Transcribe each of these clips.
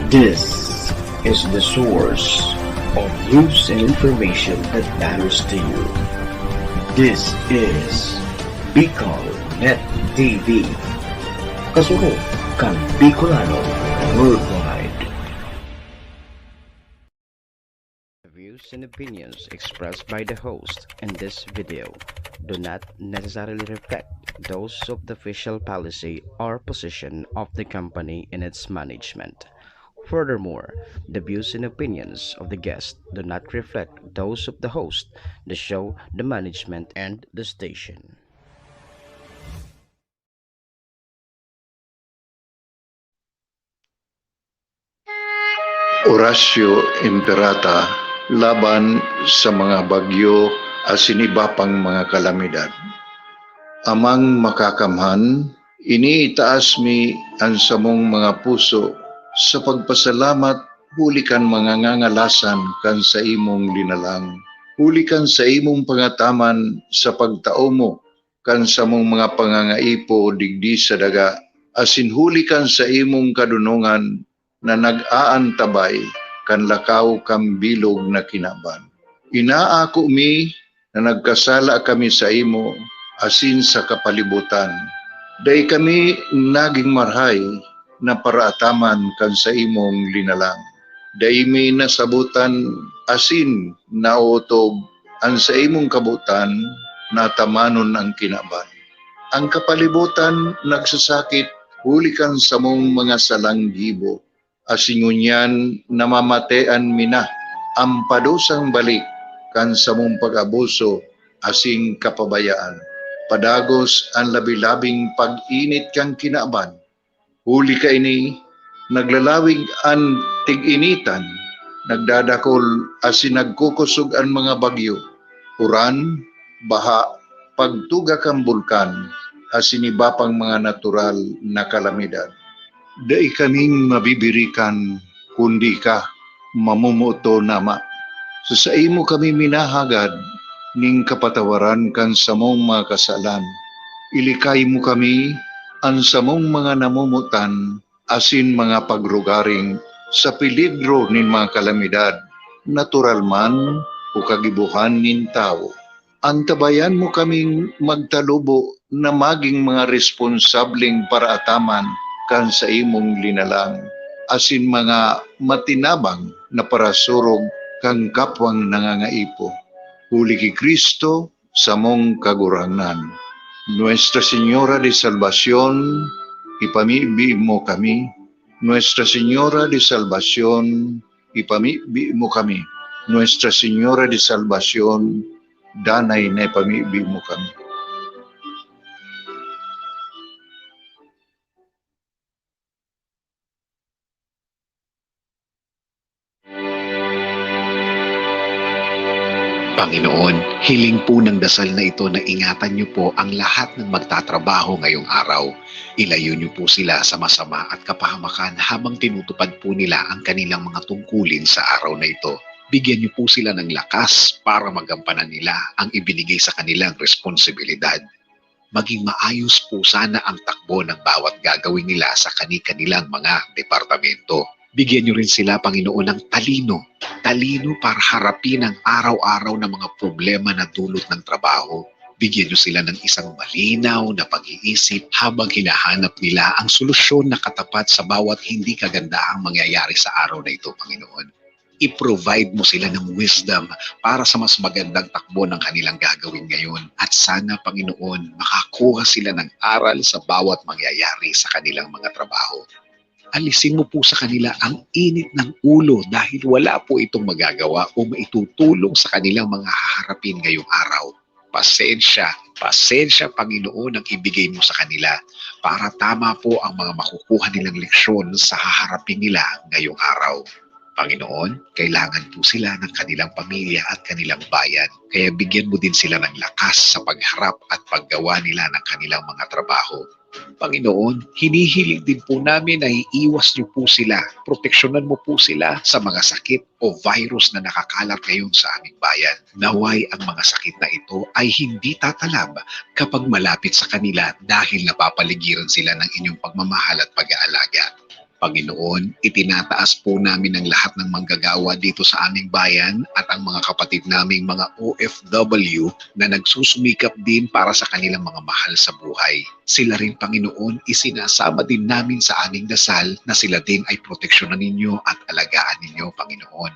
This is the source of news and information that matters to you. This is Bicol Net TV. Kasunod kang Bicolano worldwide. The views and opinions expressed by the host in this video do not necessarily reflect those of the official policy or position of the company and its management. Furthermore, the views and opinions of the guest do not reflect those of the host, the show, the management, and the station. Horacio Imperata laban sa mga bagyo asiniba pang mga kalamidad. Amang makakamhan, iniitaas mi ang samong mga puso sa pagpasalamat hulikan mga ngangalasan kan sa imong linalang. Hulikan sa imong pangataman sa pagtao mo kan sa mong mga pangangaipo digdi sa daga. Asin hulikan sa imong kadunungan na nag-aantabay kan lakaw kang bilog na kinaban. Inaako mi na nagkasala kami sa imo asin sa kapalibutan. Day kami naging marhay na paraataman kan sa imong linalang. Day mi nasabutan asin nautob ang sa imong kabutan na tamanon ang kinaban. Ang kapalibutan nagsasakit hulikan sa mong mga salanggibo. Asingunyan namamatean mina ang padusang balik kan sa mong pag-abuso asing kapabayaan. Padagos ang labi-labing pag-init kang kinaban. Huli ka ini, naglalawig ang tig-initan, nagdadakol asin nagkukusog ang mga bagyo. Uran, baha, pagtuga kang bulkan, asin iba pang mga natural na kalamidad. Dai kaming mabibirikan kundi ka mamumuto nama. Sa imo kami minahagad ning kapatawaran kan samong mga kasalan. Ilikay mo kami ang samong mga namumutan asin mga pagrugaring sa peligro nin mga kalamidad, natural man o kagibuhan nin tao. Antabayan mo kaming magtalubo na maging mga responsableng paraataman kan sa imong linalang, asin mga matinabang na parasurog kang kapwang nangangaipo. Huli ki Kristo sa mong kagurangan. Nuestra Señora de Salvación, ipamibi mo kami. Nuestra Señora de Salvación, ipamibi mo kami. Nuestra Señora de Salvación, danay na ipamibi mo kami. Panginoon, hiling po ng dasal na ito na ingatan niyo po ang lahat ng magtatrabaho ngayong araw. Ilayo niyo po sila sa masama at kapahamakan habang tinutupad po nila ang kanilang mga tungkulin sa araw na ito. Bigyan niyo po sila ng lakas para magampanan nila ang ibinigay sa kanilang responsibilidad. Maging maayos po sana ang takbo ng bawat gagawin nila sa kani-kanilang mga departamento. Bigyan niyo rin sila, Panginoon, ng talino para harapin ang araw-araw na mga problema na dulot ng trabaho. Bigyan niyo sila ng isang malinaw na pag-iisip habang hinahanap nila ang solusyon na katapat sa bawat hindi kagandaang mangyayari sa araw na ito, Panginoon. I-provide mo sila ng wisdom para sa mas magandang takbo ng kanilang gagawin ngayon. At sana, Panginoon, makakuha sila ng aral sa bawat mangyayari sa kanilang mga trabaho. Alisin mo po sa kanila ang init ng ulo dahil wala po itong magagawa o maitutulong sa kanilang mga haharapin ngayong araw. Pasensya, Panginoon, ang ibigay mo sa kanila para tama po ang mga makukuha nilang leksyon sa haharapin nila ngayong araw. Panginoon, kailangan po sila ng kanilang pamilya at kanilang bayan. Kaya bigyan mo din sila ng lakas sa pagharap at paggawa nila ng kanilang mga trabaho. Panginoon, hinihiling din po namin na iiwas niyo po sila, proteksyonan mo po sila sa mga sakit o virus na nakakalat ngayon sa aming bayan. Naway ang mga sakit na ito ay hindi tatalab kapag malapit sa kanila dahil napapaligiran sila ng inyong pagmamahal at pag-aalaga. Panginoon, itinataas po namin ang lahat ng manggagawa dito sa aming bayan at ang mga kapatid naming mga OFW na nagsusumikap din para sa kanilang mga mahal sa buhay. Sila rin, Panginoon, isinasama din namin sa aming dasal na sila din ay proteksyonan ninyo at alagaan ninyo, Panginoon.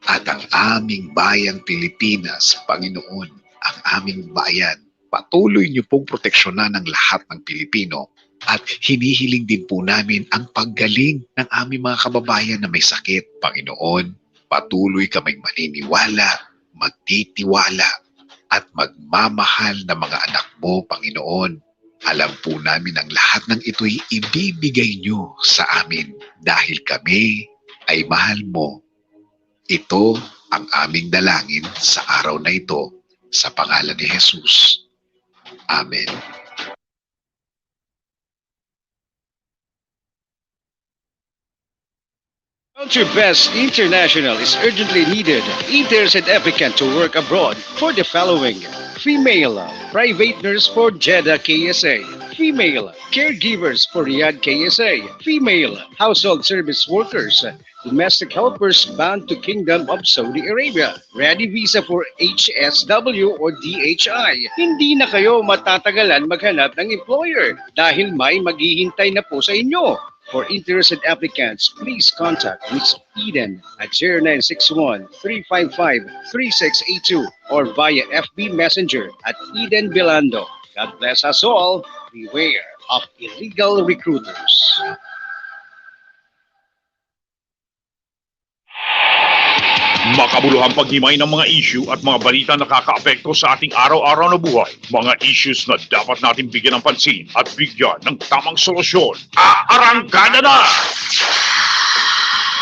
At ang aming bayang Pilipinas, Panginoon, ang aming bayan, patuloy niyo pong proteksyonan ang lahat ng Pilipino. At hinihiling din po namin ang paggaling ng aming mga kababayan na may sakit. Panginoon, patuloy kaming maniniwala, magtitiwala, at magmamahal na mga anak mo, Panginoon. Alam po namin ang lahat ng ito'y ibibigay nyo sa amin dahil kami ay mahal mo. Ito ang aming dalangin sa araw na ito sa pangalan ni Jesus. Amen. CountryBest International is urgently needed. Inters and applicant to work abroad for the following: female private nurse for Jeddah KSA, female caregivers for Riyadh KSA, female household service workers, domestic helpers bound to Kingdom of Saudi Arabia, ready visa for HSW or DHI. Hindi na kayo matatagalan maghanap ng employer dahil may maghihintay na po sa inyo. For interested applicants, please contact Ms. Eden at 0961-355-3682 or via FB Messenger at Eden Bilando. God bless us all. Beware of illegal recruiters. Makabuluhang paghimay ng mga issue at mga balita na nakakaapekto sa ating araw-araw na buhay. Mga issues na dapat natin bigyan ng pansin at bigyan ng tamang solusyon. Aarangkada na!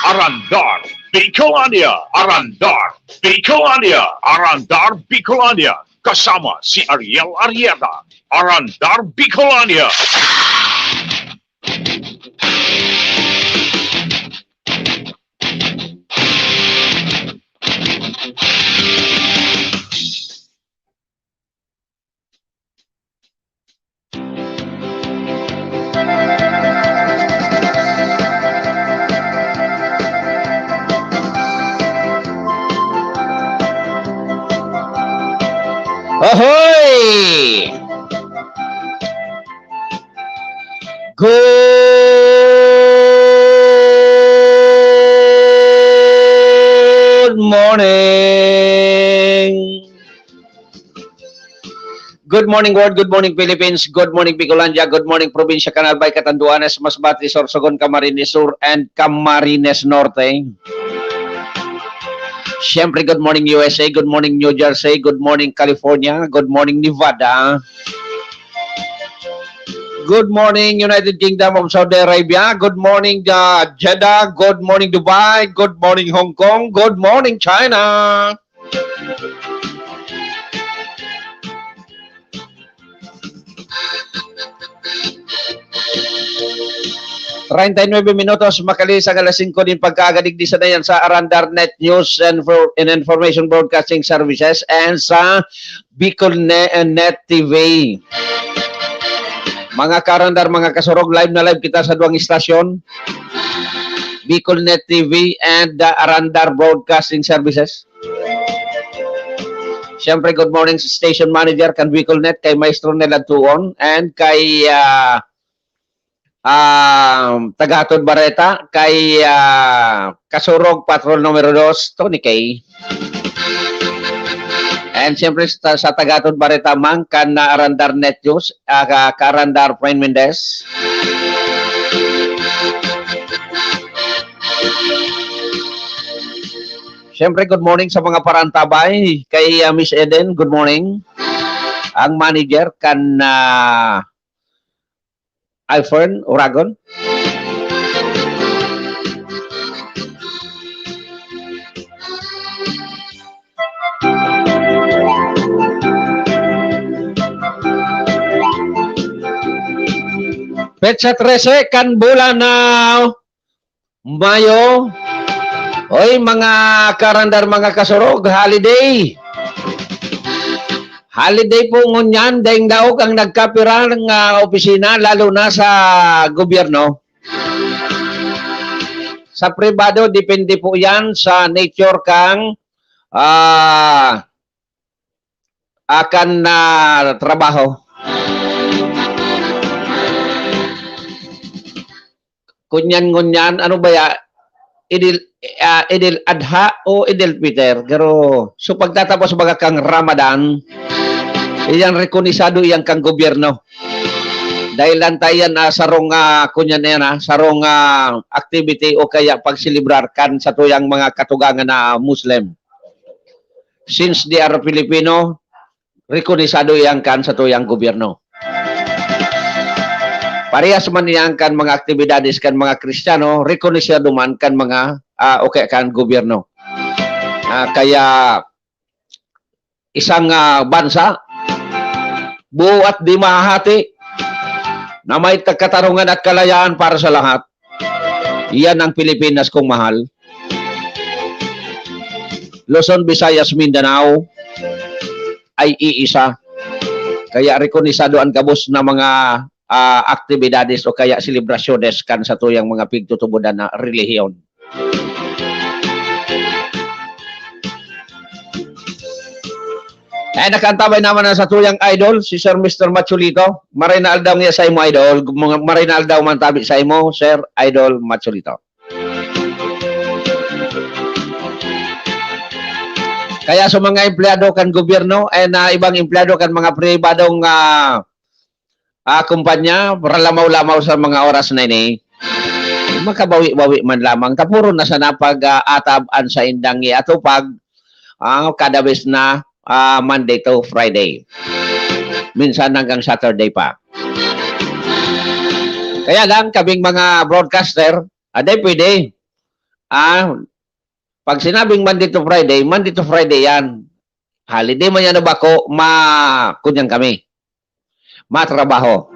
Arandar Bicolania! Arandar Bicolania! Arandar Bicolania! Kasama si Ariel Arrieta. Arandar Bicolania! Ahoy! Good morning! Good morning world, good morning Philippines, good morning Bicolandia, good morning Probinsya Canalbay, Catanduanes, Masbate, Sorsogon, Camarines Sur, and Camarines Norte. Siyempre, good morning USA, good morning New Jersey, good morning California, good morning Nevada. Good morning United Kingdom of Saudi Arabia, good morning Jeddah, good morning Dubai, good morning Hong Kong, good morning China. 39 minutos makalisan alas 5 din pagkagadigdi sa dayan sa Arandar Net News and Information Broadcasting Services and sa Bicol Net TV. Mga karandar, mga kasurog, live na live kita sa duwang istasyon. Bicol Net TV and Arandar Broadcasting Services. Siyempre, good morning sa station manager kan Bicol Net, kay Maestro Nela Tuon and kay Tagatod Barreta, kay Kasurog Patrol numero 2, Tony K. And siyempre sa Tagatod Barreta man kan Arandar Net News, Karandar Pren Mendez. Siyempre, good morning sa mga parantabay, kay Miss Eden, good morning. Ang manager kan Alfern Oragon. Petsa 13 kan bulan na Mayo. Oy, mga karandar, mga kasurog, holiday. Holiday po ngunyan, dahil daog ang nagkapira ng opisina, lalo na sa gobyerno. Sa pribado, depende po yan sa nature kang akan na trabaho. Kunyan-ngunyan, ano ba ya? Idil Adha o Idil Peter. Pero, so pagtatapos baga kang Ramadan, iyang rekonisado iyang kang gobyerno. Dahil lantayan sarong kunyan na yan, sarong activity o kaya pagsilibrar kan sa tuyang mga katugangan na Muslim. Since they are Filipino, rekonisado iyang kan sa tuyang gobyerno. Parehas man iyang kan mga aktibidades kan mga Kristiyano, rekonisado man kan mga okay kan gobyerno. Kaya isang bansa buo at di mahati na may katarungan at kalayaan para sa lahat. Iyan ang Pilipinas kong mahal. Luzon, Visayas, Mindanao ay iisa. Kaya rekonisado ang kabus na mga aktibidades o kaya selebrasyones kan sa tuyang mga pigtutubudan na relihiyon. Nakantabay naman na sa tuyang idol, si Sir Mr. Machulito. Marinal daw niya sa imo, idol. Marinal daw man tabi sa imo, Sir Idol Machulito. Kaya sa mga empleyado kan gobyerno, ibang empleyado kan mga pribadong kumpanya, para lamaw-lamaw sa mga oras na ini, makabawi-bawi man lamang. Tapuro na sa napag-atab-an sa indang ato pag kada bes na Monday to Friday. Minsan hanggang Saturday pa. Kaya lang, kaming mga broadcaster, aday pwede. Pag sinabing Monday to Friday yan. Holiday man yan na bako, kunyan kami. Matrabaho.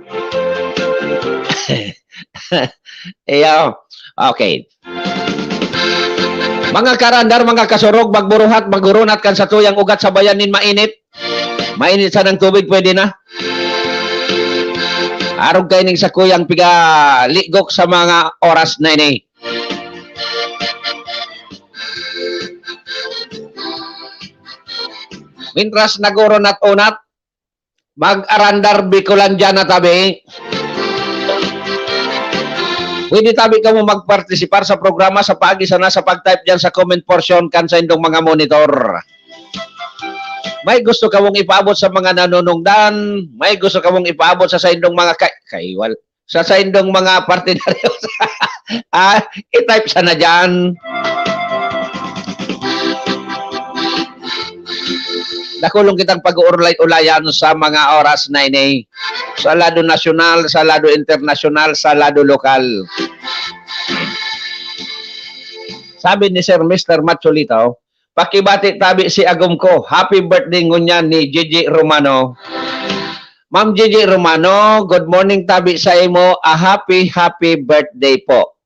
Okay. Mga karandar, mga kasurog, magburuhat, magurunat kan sa tuyang ugat sa bayanin mainit. Mainit sa ng tubig, pwede na. Arog kayo ning sa kuyang piga-ligok sa mga oras na ini. Mintras nagurunat-unat, mag-arandar bikulan dyan na tabi. Pwede tabi ka mo magpartisipar sa programa sa paagi sana sa pag-type dyan sa comment portion kan sa indong mga monitor. May gusto ka mong ipaabot sa mga nanunungdan, may gusto ka mong ipaabot sa indong mga kaiwal, sa indong mga partidaryo. I-type sana dyan. Nakulong kitang pag-uulay-ulayan sa mga oras na ini. Sa lado nasyonal, sa lado internasyonal, sa lado lokal. Sabi ni Sir Mr. Machulito, pakibati tabi si agum ko. Happy birthday ngunyan ni Gigi Romano. Ma'am Gigi Romano, good morning tabi sa imo. A happy birthday po.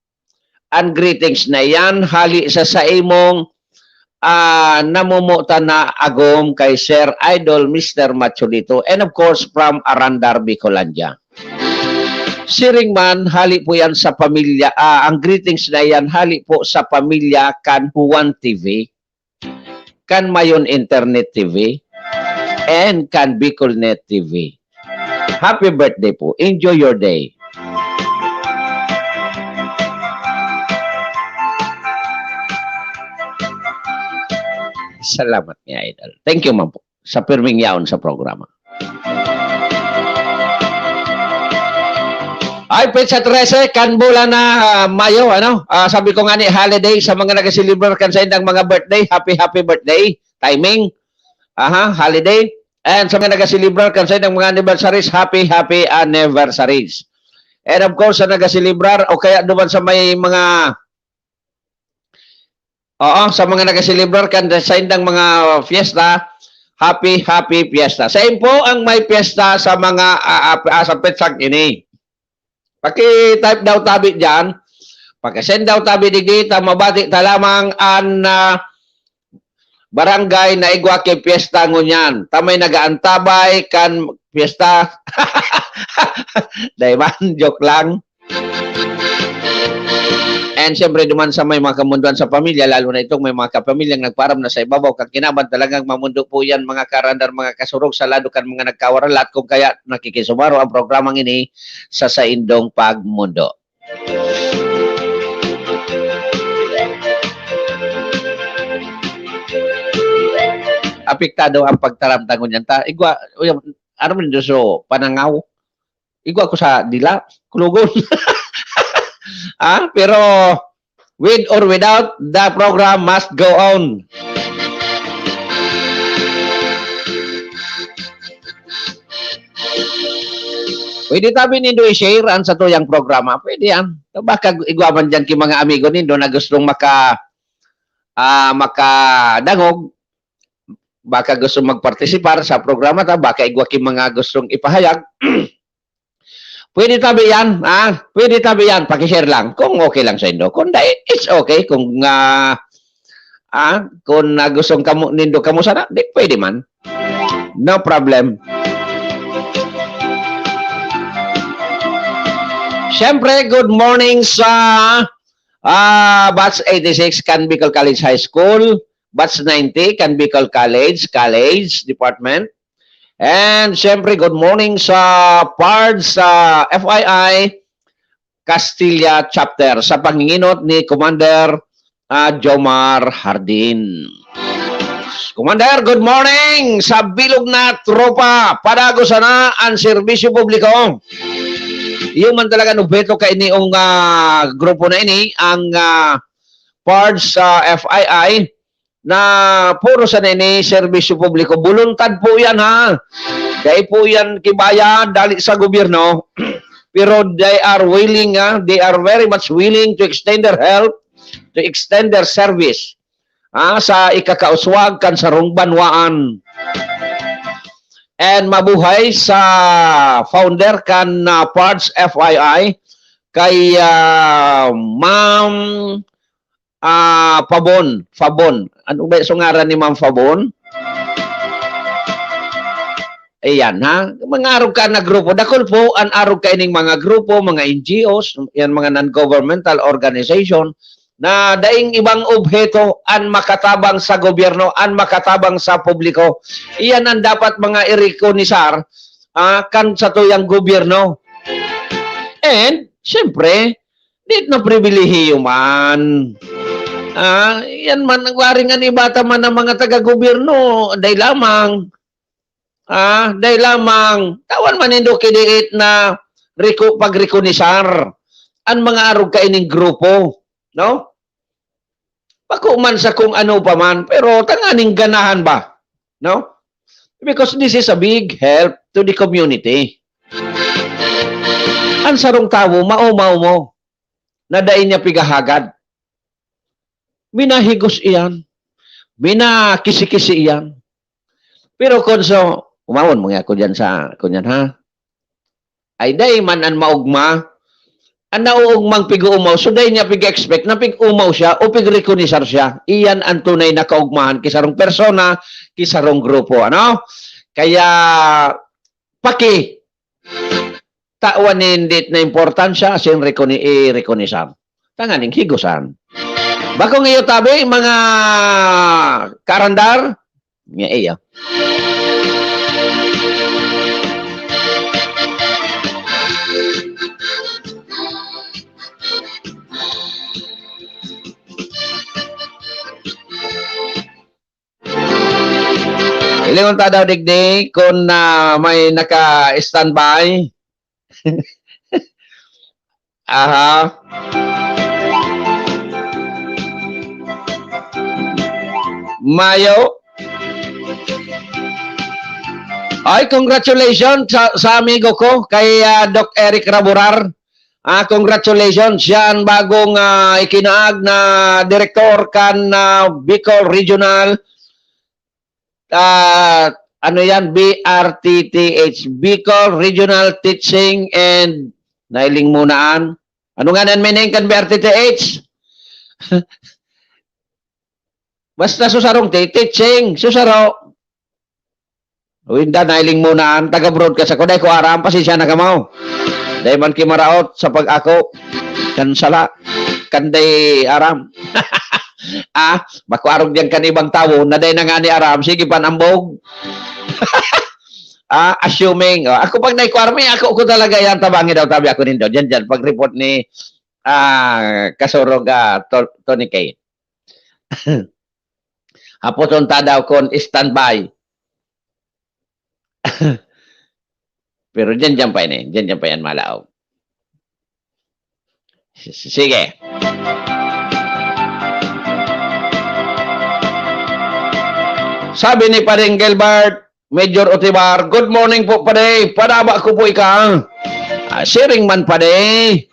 And greetings na yan. Hali sa imong namumuta na agom kay Sir Idol Mr. Machulito and of course from Arandar, Bicolandia. Siring man, hali po yan sa pamilya, ang greetings na yan, hali po sa pamilya kan Juan TV, kan Mayon Internet TV, and kan Bicolnet TV. Happy birthday po. Enjoy your day. Salamat niya, Idol. Thank you, ma'am po, sa pirming yaon sa programa. Ay, Petsa 13, kan bulan na Mayo, sabi ko nga ni, holiday sa mga nag-celebrate kan sa indang mga birthday. Happy birthday. Timing. Holiday. And sa mga nag-celebrate kan sa indang mga anniversaries, happy anniversaries. And of course, sa nag-celebrate, o kaya duman sa may mga sa mga nag-celebrate kan sa indang mga fiesta, happy fiesta. Sa po ang may fiesta sa mga sa petsang ini. Paki-type daw tabi dyan, paki-send daw tabi digita, mabati ta lamang an barangay na igwake fiesta ngunyan. Tamay nagaantabay kan fiesta. Dahil man, joke lang. And siyempre duman sa may mga kamunduan sa pamilya, lalo na itong may mga kapamilyang nagparam na sa ibabaw, kag kinaban talagang mamundo po yan mga karandar, mga kasurog, salado kan mga nagkawaralat, kung kaya nakikisumaro ang programang ini sa Indong Pagmundo. Apektado ang pagtaramtangon niyan. Igwa, ano man doon so, panangaw. Igwa ko sa dila, kulugon. Pero with or without, the program must go on. Pwede tabi nindo i-share ang sa tuyang programa. Pwede yan. Baka igwaman dyan ki mga amigo nindo na gustong makadangog. Baka gustong magpartisipar sa programa ta. Baka igwa ki mga gustong ipahayag. Pwede tabi yan. Pwede tabi yan. Pakishare lang. Kung okay lang sa indo. Kung it's okay. Kung gustong nindo kamo sana, di pwede man. No problem. Siyempre, good morning sa Batch 86, Canbicol College High School. Batch 90, Canbicol College Department. And siyempre, good morning sa PARDS sa FII Castilla Chapter sa panginginot ni Commander Jomar Hardin. Commander, good morning sa bilog na tropa. Padago sana ang serbisyo publiko. Yung man talaga nubeto kay ini ang grupo na ini, ang PARDS sa FII, na puro sa nini serbisyo publiko. Buluntad po yan ha. Dahil po yan kibaya, dali sa gobyerno. Pero they are willing, they are very much willing to extend their help, to extend their service sa ikakauswag kan sarong banwaan. And mabuhay sa founder kan PARDS FII kay Ma'am Fabon. Ano ba yung ngaran ni Ma'am Fabon? Ayan ha. Mga arog ka na grupo. Dakol po, ang arog ka ining mga grupo, mga NGOs, yan mga non-governmental organization, na daing ibang obheto an makatabang sa gobyerno, an makatabang sa publiko. Iyan ang dapat mga irikonisar kan sa tuyang gobyerno. And, siyempre, dit na pribilehiyo man. Yan man, nagwaringan ibata man ng mga taga-gobyerno, day lamang. Tawan man indo kidiit na pagrikonisar ang mga arog kaining grupo. No? Pakuman sa kung ano pa man, pero tanganing ganahan ba? No? Because this is a big help to the community. Ang sarong tao, maumaw mo, na dain niya pigahagad. Minahigos iyan. Minakisi-kisi iyan. Pero kung so, umawon mo nga ko dyan sa, kunyan ha? Ay dahi man ang maugma, ang nauugmang pig-uumaw, so dahil niya pig-expect na pig-umaw siya o pig-reconisar siya. Iyan ang tunay na kaugmahan kisarong persona, kisarong grupo. Ano? Kaya, tawanin dit na importansya sin reconisar. Tanganing higusan. Bako ngayon tabi, mga karandar, nga iya. Ilingon ta daw digdi kung may naka-standby. Aha. Mayo. Ay, congratulations sa amigo ko kay Doc Eric Raburar. Congratulations. Siya ang bagong ikinaag na direktor kan Bicol Regional ano yan, BRTTH, Bicol Regional Teaching and nailing munaan. Ano nga nan meaning kan BRTTH? Basta susarong teaching, susaro. Winda nailing munaan, taga-broadcast ako, dahil ko aram, pasensya na kamaw. Dahil man kimaraot sa pag-ako, kansala. kanday aram. Makuarog diyan kanibang tawo, naday na nga ni aram, sige panambog. Assuming, ako pag naikuarmi, ako talaga yan, tabangi daw, tabi ako nindo. Diyan, pag-report ni Kasurog Tony K. Hapotonta daw kon standby. Pero diyan pa yan eh. Diyan pa yan malaaw. Sige. Sabi ni Paring Gilbert, Major Otibar, good morning po pare. Padaba ko po ika. Sharing man pare.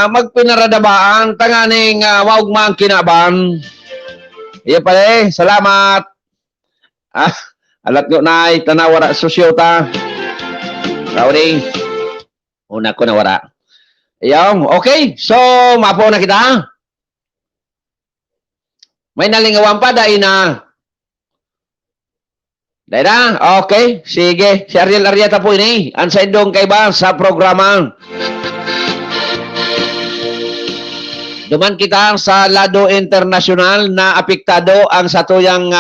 Magpinaradabaan, tanganing wawag mang kinaban. Iya pare, salamat. Alat ko na tanawara sosyota. Rowdy. Una ko nawara. Ayaw, okay. So, mapo na kita. May nalingawan pa, dahil na. Dahil na? Okay. Sige. Si Ariel Arieta po ini. Ansay dong kay ba sa programa. Duman kita sa lado internasyonal na apektado ang satuyang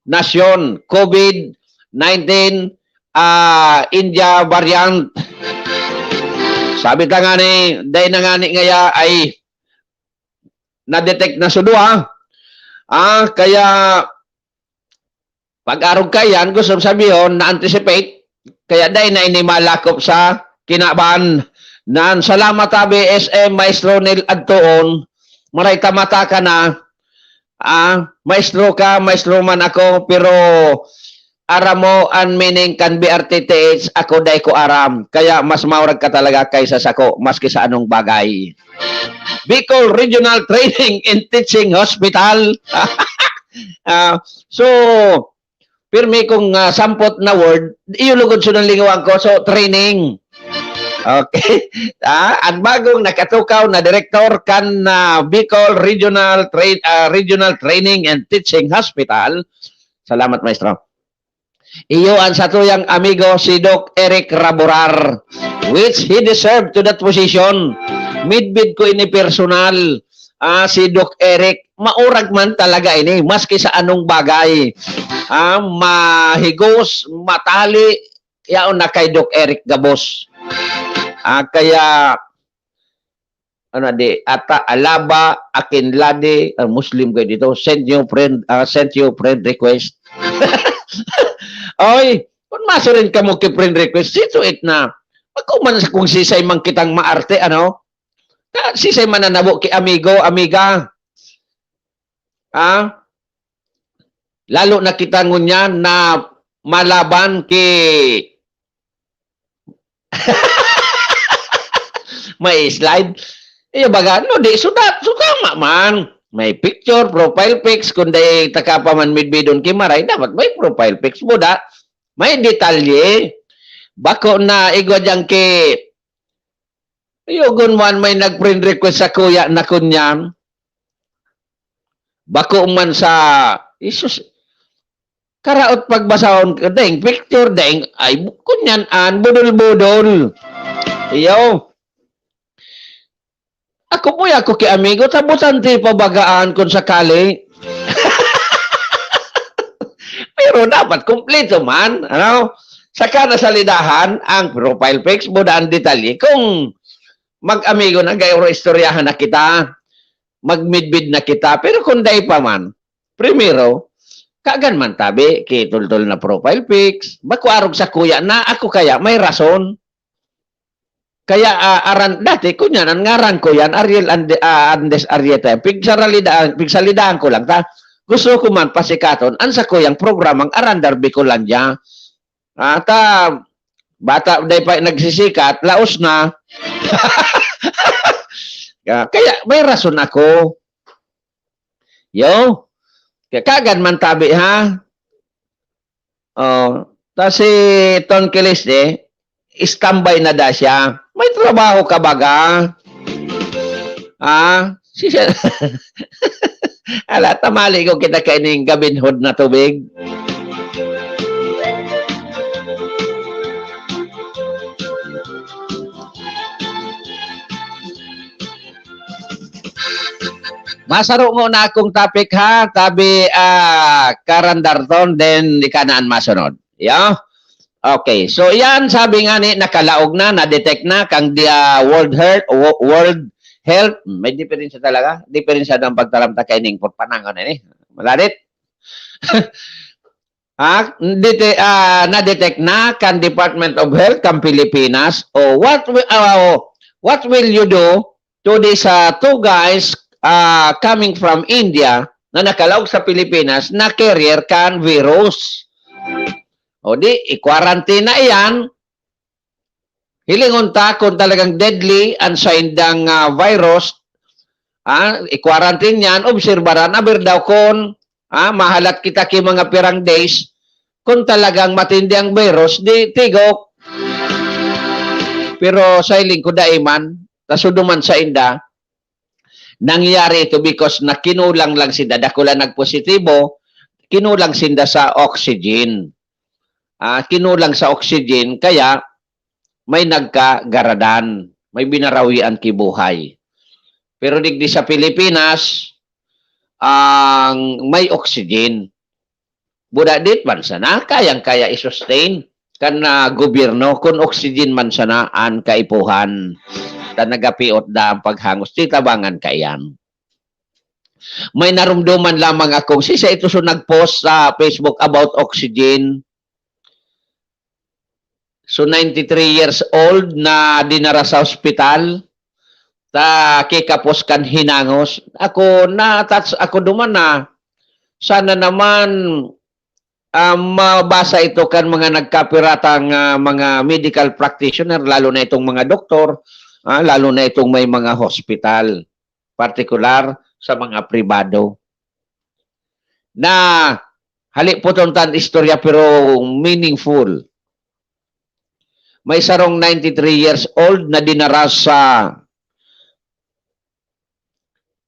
nasyon. COVID-19 India variant. Sabi ta nga ni, dahil na nga ni ngaya ay na-detect na sudua. Kaya pag-arog kayan, gusto sabihin, na-anticipate, kaya dahil na inimalakop sa kinaban. Nan salamat tabi SM Maestro Nil Adtoon, maray tamata ka na, maestro ka, maestro man ako, pero aram mo ang meaning can be RTTH, ako day ko aram. Kaya mas maurag ka talaga kaysa sako, maski sa anong bagay. Bicol Regional Training and Teaching Hospital. So, pirmi kong sampot na word, iyulugod so ng lingawan ko, so training. Okay. Ang bagong nakatukaw na direktor kan Bicol Regional Training and Teaching Hospital. Salamat, maestro. Iyo ang satuyang amigo si Doc Eric Raborar, which he deserved to that position. Midbid ko ini personal. Si Doc Eric, maurag man talaga ini, maski sa anong bagay. Mahigos, matali, yaon na kay Doc Eric Gabos. Kaya ano di ata alaba akinladi Muslim ko dito, send your friend request. Oy, kung masurin ka mo ki friend request, sito it na. Pagkuman sa kung sisay man kitang maarte, ano? Sisay man nanabo ki amigo, amiga. Lalo na kita ngunyan na malaban ki may slide. Iyo baga, no, di sudat, sukama man. May picture, profile pics, kundi taka pa man midbidon kimaray, dapat may profile pics mo da. May detalye. Bako na igwadyang ki iyogon man may nag-friend request sa kuya na kunyan. Bako man sa isus karaot pagbasahon deng picture deng ay kunyan an budol-budol. Iyo. Ako po ako ki amigo, tabutan ti pabagaan kung sakali. Pero dapat kumpleto man, ano? Saka nasalidahan ang profile pics, budaan detalye. Kung mag-amigo na, gayo istoryahan na kita, mag-midbid na kita, pero kung day pa man, primero, kagan man tabi, kitultol na profile pics, bakuarog sa kuya na ako kaya, may rason. Kaya dati kunyan ang ngaran ko yan Ariel Andes Arieta pigsalidahan ko lang ta. Gusto ko man pasikaton ansa ko yang programang Arandar Bicolandia. Bata day pa nagsisikat laos na. Kaya may rason ako. Yo. Kaya kagad man tabi ha. Ta si Ton Kilis standby na da siya. May trabaho ka baga? Siya. Ala, tamali ko kita kaining gabinhod na tubig. Masaro mo na akong topic ha, tabi karandarton, then ikanaan masunod. Yeah? Okay, so yan sabi nga ni nakalaog na-detect na kang World Health, may diferensya talaga, diferensya ng pagtalamta kay ning panangon ni. Maladit. Na-detect na kan Department of Health kan Pilipinas. What will you do to these two guys coming from India na nakalaog sa Pilipinas na carrier kan virus? O di, i-quarantine na iyan. Hilingon ta kung talagang deadly ang sa indang virus, i-quarantine yan, obserbaran, aber daw kung mahalat kita ki mga pirang days, kung talagang matindi ang virus, di tigok. Pero sa iling ko daiman, tasuduman sa inda, nangyari ito because na kinulang lang sinda, dakula nagpositibo, kinulang sinda sa oxygen. Kinulang sa oxygen, kaya may nagkagaradan, may binarawian kibuhay. Pero digdi sa Pilipinas, ang may oxygen. Budadit man sana, kayang-kaya i-sustain kan gobyerno kung oxygen man sana an kaipuhan na nagapiot da ang paghangos. Titabangan kayan. May narumduman lamang akong sisa ito so nag-post sa Facebook about oxygen. So 93 years old na dinara sa ospital ta kikapos kan hinangos. Ako duman na sana naman mabasa ito kan mga nagkapiratang mga medical practitioner, lalo na itong mga doktor, lalo na itong may mga hospital, partikular sa mga pribado. Na hali po itong istorya pero meaningful. May sarong 93 years old na dinara sa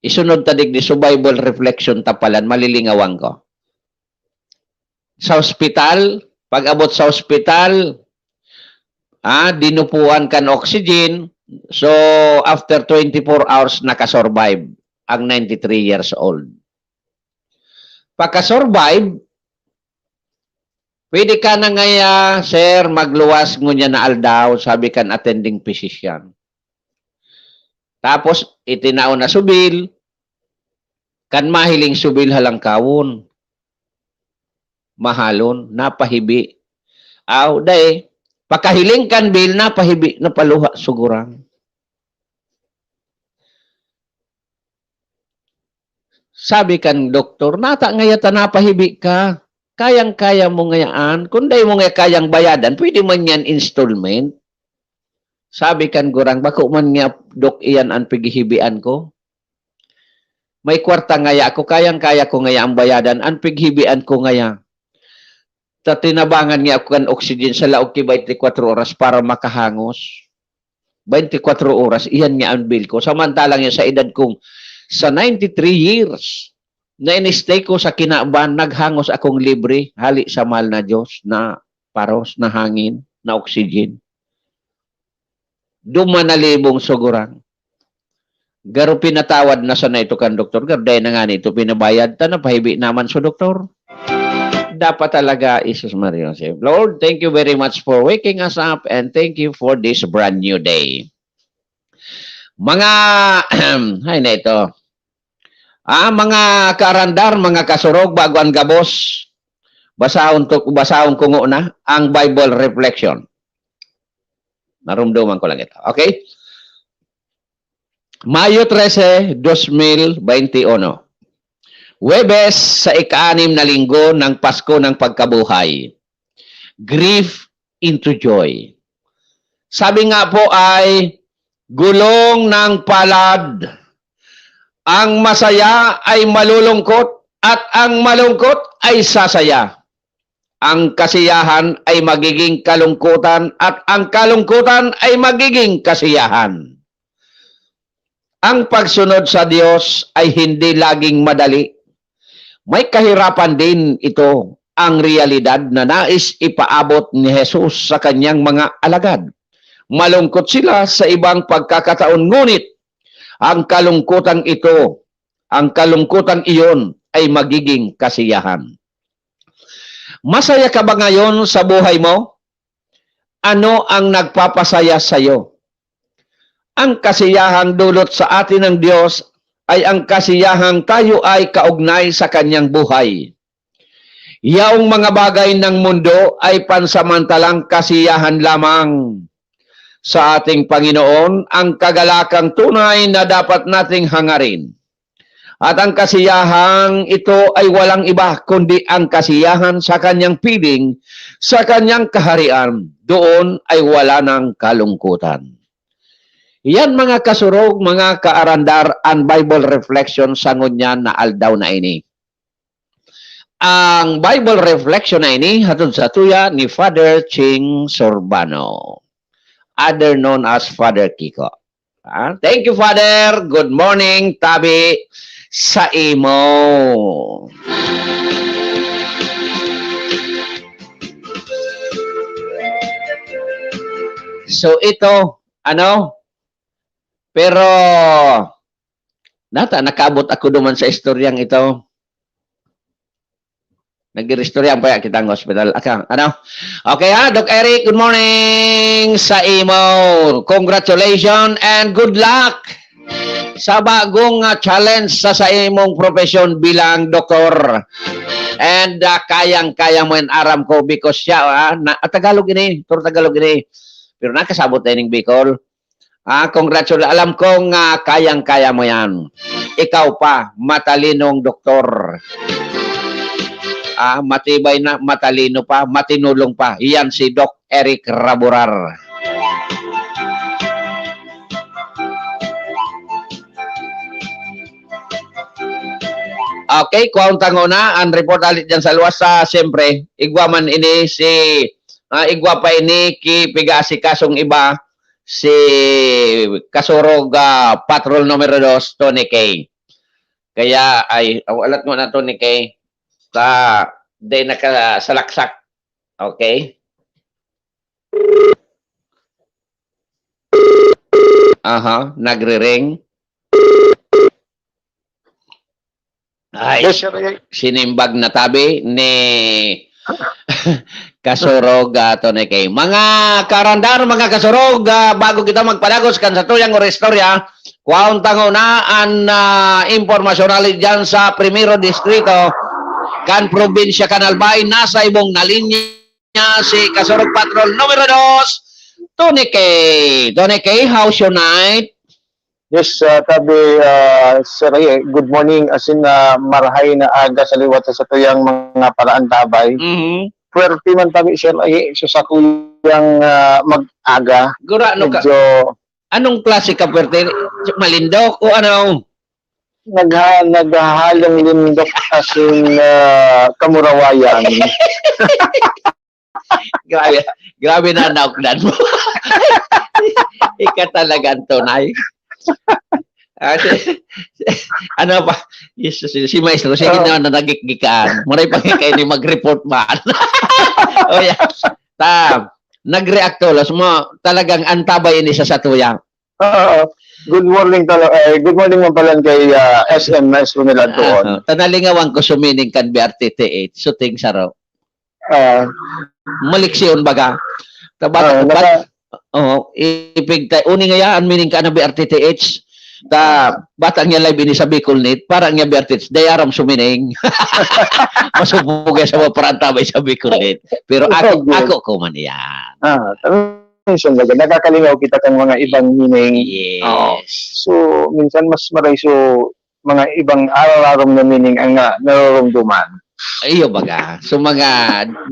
isunod tadig di survival reflection tapalan, malilingawang ko. Sa ospital, pag abot sa ospital, dinupuan kan oxygen, so after 24 hours nakasurvive ang 93 years old. Pagka-survive, pwede ka na ngaya, sir, magluwas ngunya na aldaw, sabi kan attending physician. Tapos, itinao na subil, kan mahiling subil halang kawon. Mahalon, napahibi. Day, pakahiling kan bil, napahibi, napaluha, sugurang. Sabi kan doktor, nata ngayata napahibi ka. Kayang-kaya mo ngayaan. Kung day mo nga kayang bayadan, pwede man yan installment. Sabi kan gurang, bako man nga, dok, iyan ang paghihibian ko. May kwarta ngaya ako, kayang-kaya ko ngaya ang bayadan, ang paghihibian ko ngaya. Tinabangan nga ako kan oxygen sa laog ki 24 oras para makahangos. 24 oras, iyan nga ang bill ko. Samantalang yan sa edad kong sa 93 years, na in-stay ko sa kinaaban, naghangos akong libre, hali sa mahal na Diyos, na paros, na hangin, na oxygen. Dumanalibong sugurang. Garo pinatawad na sana ito kan doktor, garday na nga nito pinabayad, napahibi naman sa doktor. Dapat talaga, Jesus Maria Joseph. Lord, thank you very much for waking us up and thank you for this brand new day. Mga, hay na ito, mga karandar, mga kasurog, baguan gabos, basahon ko na ang Bible reflection. Narumduman ko lang ito. Okay? Mayo 13, 2021. Huwebes sa ika-6 na linggo ng Pasko ng Pagkabuhay. Grief into joy. Sabi nga po ay, gulong ng palad. Ang masaya ay malulungkot at ang malungkot ay sasaya. Ang kasiyahan ay magiging kalungkutan at ang kalungkutan ay magiging kasiyahan. Ang pagsunod sa Diyos ay hindi laging madali. May kahirapan din ito, ang realidad na nais ipaabot ni Jesus sa kanyang mga alagad. Malungkot sila sa ibang pagkakataon, ngunit ang kalungkutang ito ang kalungkutan iyon ay magiging kasiyahan. Masaya ka ba ngayon sa buhay mo? Ano ang nagpapasaya sa iyo? Ang kasiyahang dulot sa atin ng Diyos ay ang kasiyahang tayo ay kaugnay sa kanyang buhay. Yaong mga bagay ng mundo ay pansamantalang kasiyahan lamang. Sa ating Panginoon, ang kagalakang tunay na dapat nating hangarin. At ang kasiyahang ito ay walang iba kundi ang kasiyahan sa kanyang piling, sa kanyang kaharian. Doon ay wala ng kalungkutan. Yan mga kasurog, mga kaarandar, ang Bible reflection sa ngunyan na aldaw na ini. Ang Bible reflection na ini hatod sa tuya ni Father Ching Sorbano, other known as Father Kiko. Thank you, Father. Good morning, tabi sa imo. So ito, pero nakaabot ako duman sa istoryang ito. Nag-istoryan pa kita ng hospital. Okay Doc Eric, good morning sa imo. Congratulations and good luck sa bagong challenge sa imong profession bilang doktor. And kayang-kaya mo yung aram ko because siya, Tagalog ini, puro Tagalog ini. Pero nakasabot na yung Bicol. Congratulations. Alam kong kayang-kaya mo yan. Ikaw pa, matalinong doktor. Matibay na, matalino pa, matinulong pa. Iyan si Doc Eric Raburar. Okay, kuwang tango na. Ang report alit dyan sa luwas siyempre, igwa man ini si, igwa pa ini ki pigasi kasong iba, si Kasurog Patrol numero 2, Tony K. Kaya ay, alat mo na Tony K. Day nakasalaksak. Okay? Nagre-ring. Ay, sinimbag na tabi ni Kasurog Tony K. Mga karandar, mga Kasurog, bago kita magpadagos kan sa tuyang oristorya, kuwaon tango na ang impormasyon alit dyan sa Primero Distrito kan probinsya Canalbay, nasa ibong nalinya si Kasurog Patrol numero 2, Tony K. Tony K, how's your night? Yes, tabi, Sir Ray, good morning. As in, marahay na aga sa liwat sa tuyang mga paraan tabay. Puwerte man tabi, Sir Ray, sa kuyang mag-aga. Gura, anong klase ka puwerte? Malindok o ano? Naghahalong lindok as in kamurawayan. Grabe na naukdan mo. Ika talagang tunay. Ano pa? Jesus, si Maestro, sige na nagiggikaan. Maray pa kayo ni mag-report man. O yan. Nag-react ulos mo. Talagang antabay ini sa satuya. Good morning good morning mo pala kay SMS Runela doon. Tanalingawan ko sumining kan BRTT8. Suting saraw. Maliksyon baga. Ipigtay. Uni nga yan, meaning ka na BRTTH. Batang niya live ini sa Bicol Net, parang niya BRTTH, dayaram sumining. Masupugay sa mga parantabay sa Bicol Net. Pero ako ko man yan. Nakakalingaw kita kang mga ibang meaning. Yes. So, minsan mas maray mga ibang araw-araw na meaning ang naroromduman. Iyo baga. So mga,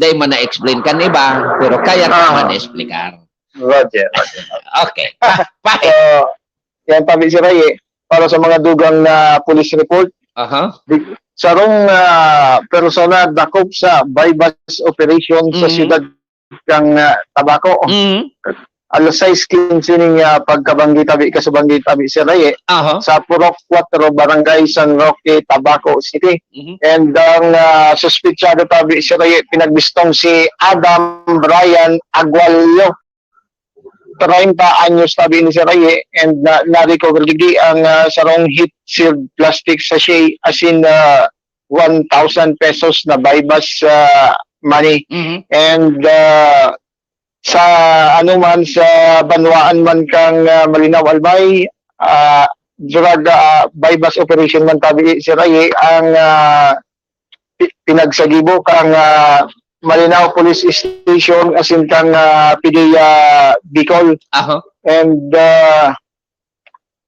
day man na-explain kan iba, pero kaya ka man explicar. Roger. Okay. Yan tabi si Ray, para sa mga dugang na police report. Sarong persona dakop sa bypass operation sa siyudad kang Tabaco. Alas 6:15 ning pagkabanggi tabi kasubanggi tabi si Ray sa Purok 4 Barangay San Roque, Tabaco City. And ang suspitsado tabi si Ray pinagbistong si Adam Brian Agualio. 30 anyos tabi ni Sir Aye and na-recover digdi ang sarong heat sealed plastic sachet as in 1,000 pesos na bypass money. And sa ano man sa Banwaan man kang Malinaw Albay, drug bypass operation man tabi Sir Aye ang pinagsagibo kang Malinaw Police Station as in kang PDEA Bicol. And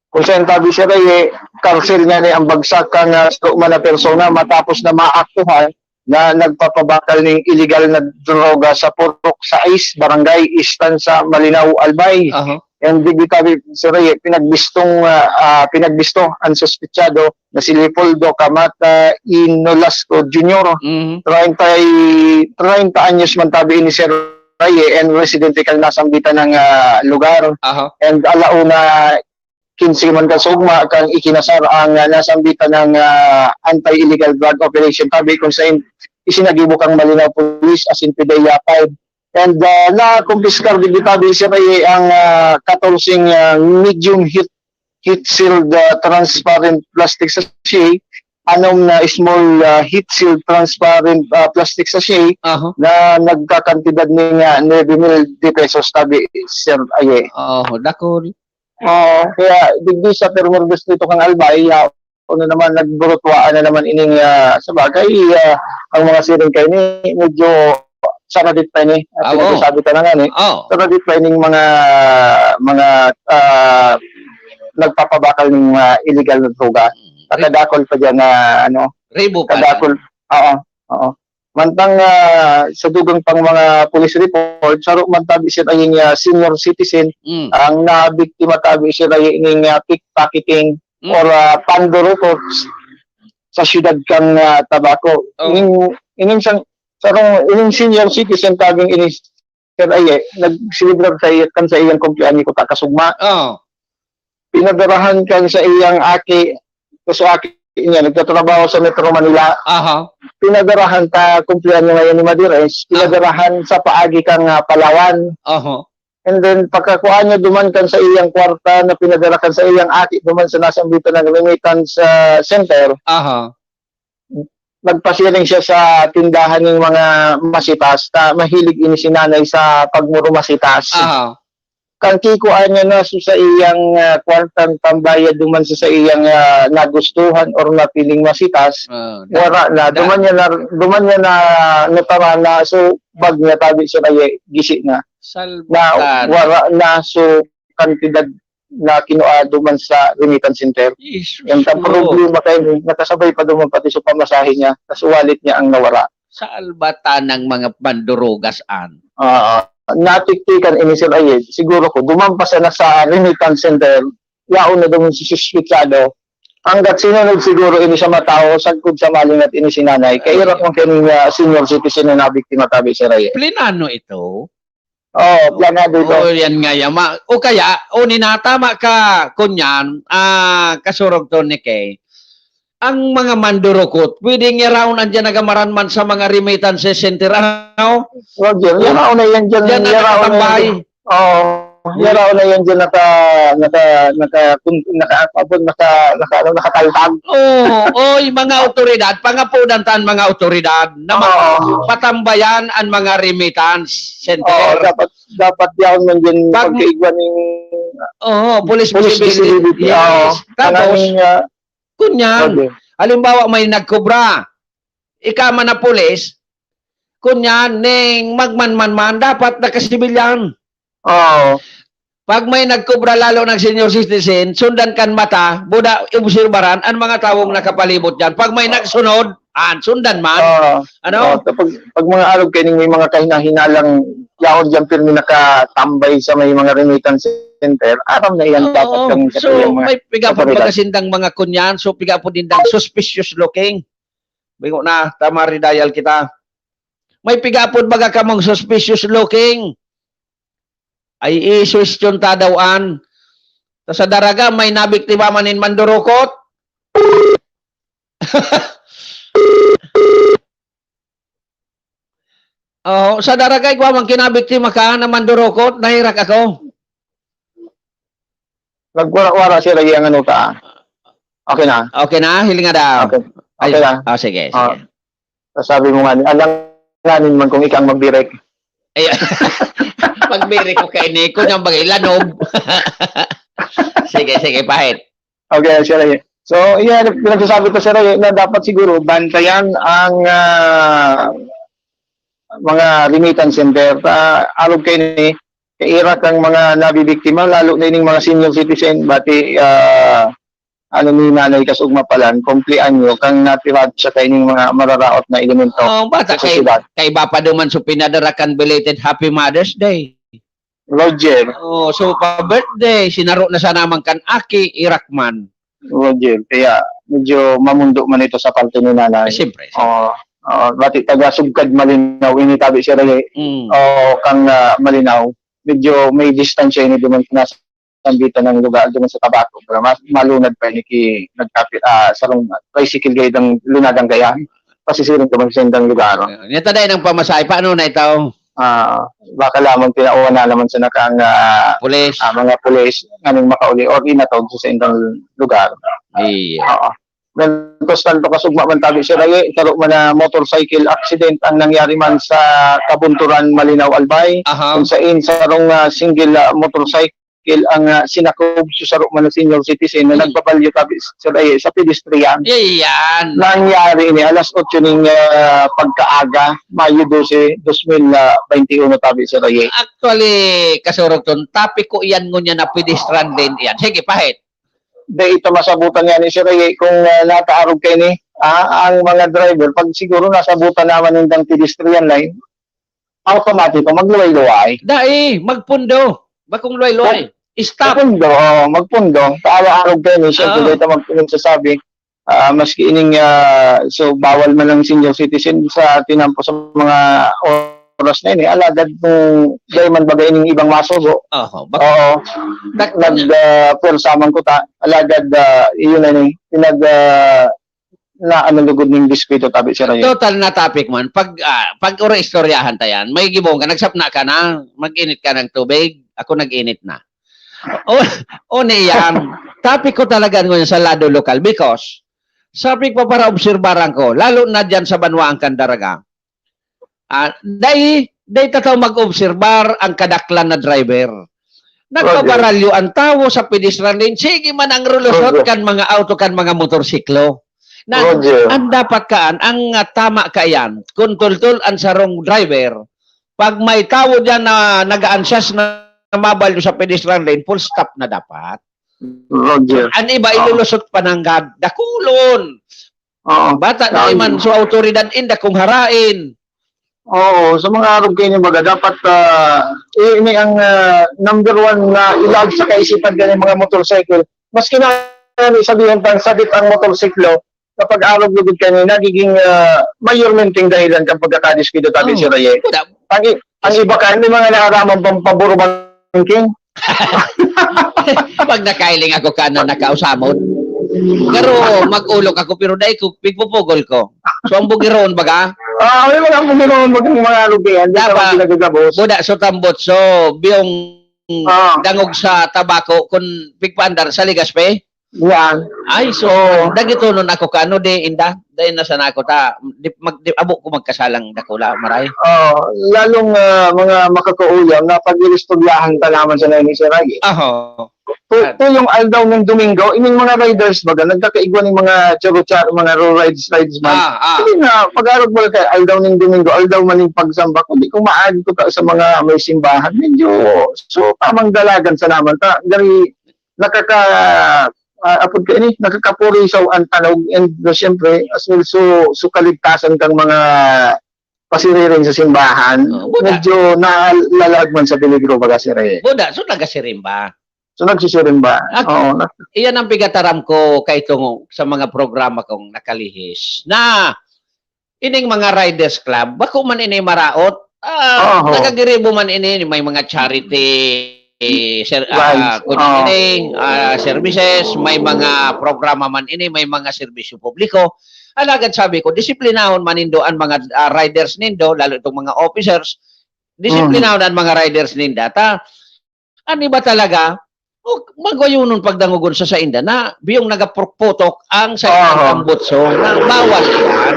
kung saan tabi Sir Aye, karsel nga ni ang bagsak kang na persona matapos na maaktuhan na nagpapabakal ng illegal na droga sa Purok sa Ice, Barangay Istansa, Malinaw Albay. And digitabi Sir Aye, pinagbisto ang suspitsado na si Leopoldo Camata Inolasco Jr. 30 anyos man tabi ni Sir Aye and residente kang nasambitan ng lugar. And alauna 15 man kasugma kang ikinasar ang nasambitan ng anti-illegal drug operation tabi kung saan isinagibo kang Malinaw Police as in PDEA 5. And na-confiscar din tabi Sir Aye ang 14 medium heat sealed transparent plastic sachet, anom na small heat sealed transparent plastic sachet na nagkakantidad ng 9,000 pesos tabi Sir Aye. Dakol. Kaya digdi sa permorgus nito kang Albay, ano naman nagburutwaan na naman ining sa bagay ang mga siring kayo ni medyo saradit pa ni at sabi ka na nga ni saradit pa ining mga nagpapabakal ng illegal na droga at kadakol pa dyan na Rebo pa kadakol mantang sa dugang pang mga police report saro man tabi siya ay senior citizen ang nabiktima tabi siya ay ining pickpocketing or pandorokot sa syudad kang Tabaco. Ining senior citizen tabing ini Sir Aye nagsilibrar sa iyang kumpleanyo ko takasugma. Pinadarahan kan sa iyang aki niya nagtatrabaho sa Metro Manila. Pinadarahan ta kumpleanyo ngayon ni Madires, pinadarahan sa paagi kang Palawan. And then pagkakuha niya duman kan sa iyang kwarta na pinadarakan sa iyang aki duman sa nasambitan ng remittance center. Nagpasiring siya sa tindahan ng mga masitas na mahilig ini si nanay sa pagmuro masitas. Kang kikuan niya na sa iyang kwartang tambayad duman sa iyang nagustuhan or napiling masitas. Wala na duman niya na notara na so bag niya tabi siya ay gisi na. Na wala na so kantidad na kinuha duman sa remittance center. Yung problema kayo, nakasabay pa duman pati sa pamasahe niya, tas wallet niya ang nawala. Sa albata ng mga bandurugasan. Natiktikan ini Sir Aye, siguro ko, dumampas na sa remittance center, yaon na duman si suspitsado, hanggat sinunod siguro ini sa matao, sagkod sa malingat ini si nanay, kaya hirap ng kining senior citizen na nabiktima tabi Sir Aye. Plinano ito? Planado ito. Yan nga yan. O kaya, ninatama ka, kunyan, kasurog to ni Kay, ang mga mandurukot, pwedeng yaraon andyan nagamaran man sa mga remittance center. Roger, yaraon na yan dyan. Yan nakatambay. Yaraon na yan dyan nakataltag. Mga otoridad, pangapudantan mga otoridad na patambayan ang mga remittance center. Dapat yaon man dyan pagkaigwan ng police visibility. Tapos, kunyan, halimbawa may nagkubra, ika man na pulis, kunyan, ning magmanman-man, dapat nakasibilyan. Pag may nagkubra lalo ng senior citizen, sundan kan mata, buda obserbaran ang mga tawong nakapalibot dyan. Pag may nagsunod, sundan man. Pag mga arog kayo may mga kahinahinalang yaon dyan pero nakatambay sa may mga remittance center, aram na yan dapat kang may piga po pagkasindang mga kunyan, so piga po dindang suspicious looking. Bingo na, tama ridayal kita. May piga po baga kamong suspicious looking. Ay i-question tadawaan. Sa daraga, may nabiktima manin mandurukot. Sa daragay ko ang kinabiktima ka na mandurukot, nahirak ako. Nagwara-wara si Ray ang ano ta. Okay na. Okay na, hiling nga daw. Okay. Okay na. Sige, Ah. sige. Sabi mo nga, alanganin man kung ikang magdirect. Ay, pagbiri ko kay Nico niyang bagay lanog. Sige, sige, pahit. Okay, Sir Ray. So, yan, pinagsasabi ko, Sir Ray, na dapat siguro bantayan ang mga remittance center. Alog kayo ni, kairak ang mga nabibiktima, lalo na yung mga senior citizen, bati, ano ni nanay kasugma palan, kumplian nyo kang natirad sa kaining mga mararaot na elemento Oh, bata sa kay syudad. Bapa duman so pinadarakan belated Happy Mother's Day. Roger, Oh, so pa birthday, sinaro na sa naman kan Aki Irakman. Roger, kaya medyo mamundo man ito sa parte ni nanay. Siyempre. Bati taga sugkad malinaw, initabi siya rin, Mm. kang malinaw, medyo may distansya ini duman nasa dito ng lugar duman sa Tabaco, pero mas malunad pa ni ki nagkapit sarong tricycle guide ang lunadang kaya pasisiring duman sa indang lugar. Nita dahil ng pamasahe, paano na ito? Baka lamang tinauwa na naman sa nakang Pulis. mga pulis nganing makauli or inatawag sa indang lugar. Iya. Oo. Mentos tanto kasugma man tabi si Ray, taro man na motorcycle accident ang nangyari man sa Kabunturan, Malinaw, Albay. Aha. Kung sa sarong single motorcycle ang sinakob sa saro man na senior citizen na nagpabalyo tabi si Ray sa pedestrian. Iyan. Nangyari ini alas 8 ning pagkaaga, Mayo 12, 2021 tabi si Ray. Actually, kasurog ton, topic ko iyan ngunya na pedestrian din iyan. Sige, pahit. De ito masabutan nga ni si Ray kung nakaarog kayo ni ang mga driver pag siguro nasabutan naman ng pedestrian line automatic magluway-luway. Dai, magpundo. Bakong loy-loy. Stop. Magpundo paala-arog kayo ni siya dito magsasabi maski ining so bawal man ang senior citizen sa tinampo sa mga oras na ini alagad kung gay man bagay ning ibang masugo. Oo. Oo. Nag-persaman ko ta, alagad, yun na ni, na lugod ng biskwito tabi si Ray. Total na topic man. Pag ura istoryahan tayan, may gibong ka, nagsapna ka na, mag-init ka ng tubig, ako nag-init na. O niyan, topic ko talaga ngayon sa lado lokal because sabi ko para obserbaran ko, lalo na dyan sa Banwaang Candaraga, day tataw mag-obserbar ang kadaklan na driver. Nagpabaralyo ang tao sa pedestrian lane. Sige man ang rulusot kan mga auto kan mga motorsiklo. Ang dapat kaan, ang tama kayan, kung tultul ang sarong driver, pag may tao dyan na nag-ansyas na mabalyo sa pedestrian lane, full stop na dapat. Roger. Ang iba ilulusot pa ng dakulon. Bata na iman so autoridad inda kung harain. Oo, sa mga arog kayo ni Baga, dapat ini ang number one na ilag sa kaisipan ganyan mga motorcycle. Mas kinakailangan sabihin pang sabit ang motorsiklo kapag arog lugod kayo nagiging mayor menting dahilan kapag kakadiskwito tabi si Ray. Ang iba ka, hindi mga nakaramang pampaburo banking. Pag nakailing ako ka na nakausamon, pero mag-ulok ako, pero dahil ko, pigpupugol ko. So, ang bugiroon baga? May mga bugiroon, mga lugayan. Dapat, buda, so tambot, so, biyong dangog sa tabako, kung pigpaandar sa Ligaspe? Yan. Ay, so, dagito nun ako ka, ano, di, inda, dahil nasa na ako, abo ko magkasalang dakula, maray. Lalong mga makakaulam na pag-iristudyahan ka naman sa namin si Ray. Ito yung aldaw ng Domingo, ining mga riders baga, nagkakaigwa ng mga charo-charo, mga rides man. Hindi na, pag-arog mo kayo, aldaw ng Domingo, aldaw man yung pagsamba, kundi kung maagi ko sa mga may simbahan, medyo, so, tamang dalagan sa naman. Dari, apod ka ini, nakakapurisaw ang tanog, and siyempre, as well, so kaligtasan kang mga pasiriring sa simbahan, medyo nalalag man sa peligro baga si Ray. Buda, so nagasirimba. So nagsisirin ba? Oo. Iyan ang pigataram ko kay itong sa mga programa kong nakalihis na ining mga riders club, bako man ini maraot, nagagiribo man ini, may mga charity services, may mga programa man ini, may mga serbisyo publiko. Alagad sabi ko, disiplinahon man nindo ang mga riders nindo, lalo itong mga officers, disiplinahon ang mga riders ninda. Ano ba talaga? O magwayunon pagdangugon sa inda na biyong nagaputok ang sa Oo. ang butso na bawal yan.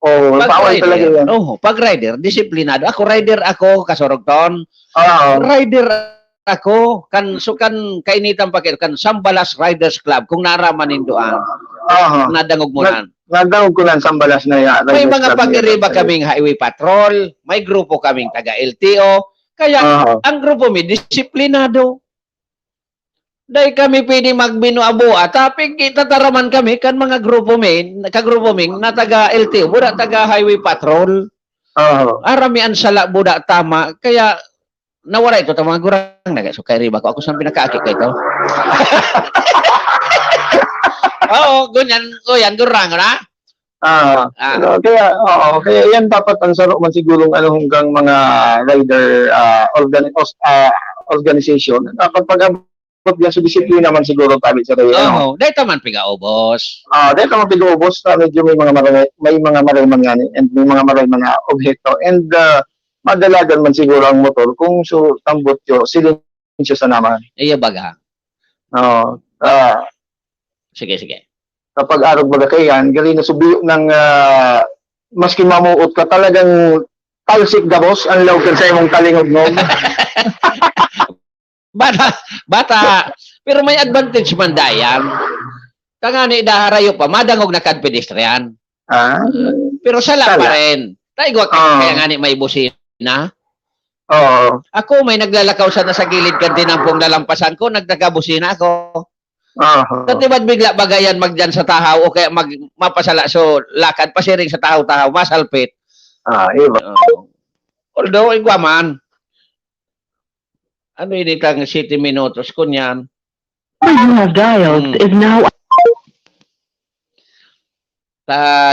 Oh, bawal talaga yan. Oh, pag rider, disiplinado. Ako rider ako, Kasorogton. Oo. Rider ako, kan kainitan pa kan Sambalas Riders Club kung naraman nindoan. Oo. Nadangog mo nan. Nagdangog ko lang sambalas na yan. May mga pag-iriba kaming highway patrol, may grupo kaming taga LTO, kaya Oo. ang grupo mi disiplinado. Dahil kami pwede magbinuabo at taping itataraman kami kan mga grupo mi, kagrupo mi na taga LTO, buda taga highway patrol. Oo. Aramian sala buda tama, kaya nawala ito ta mga gurang na so kay riba ko ako sa pinakaakit ko ito. Oo, ganyan gurang na. Ah, kaya yan dapat ang saro man siguro hanggang mga rider organization. Dapat pag-abot yan sa disiplina man siguro tabi sa rayo. Oo, dahil taman piga-ubos. Dahil ka mapig-ubos na medyo may mga maray yan and may mga maray mga objekto and madalagan man siguro ang motor kung so tambot yo silensyo sa naman. Iya baga. Oo. Sige. Kapag arog baga kayan, gali na subiyo ng maski mamuot ka talagang talsik gabos ang lawag kan sa imong talingog-nog. Bata, pero may advantage man dayan. Kangani daharayo pa, madangog na kad pedestrian. Pero sala pa rin. Taigwa kaya ngani may busina. Oo. Ako may naglalakaw sana sa gilid kan tinampong nalampasan ko, nagtagabusina ako. Tatibad bigla bagayan magdyan sa tahaw o kaya mapasala so lakad pasiring sa tahaw-tahaw masalpit. Iba. Although igwaman. Ano ini kang 7 minutos kunyan? You have dialed is now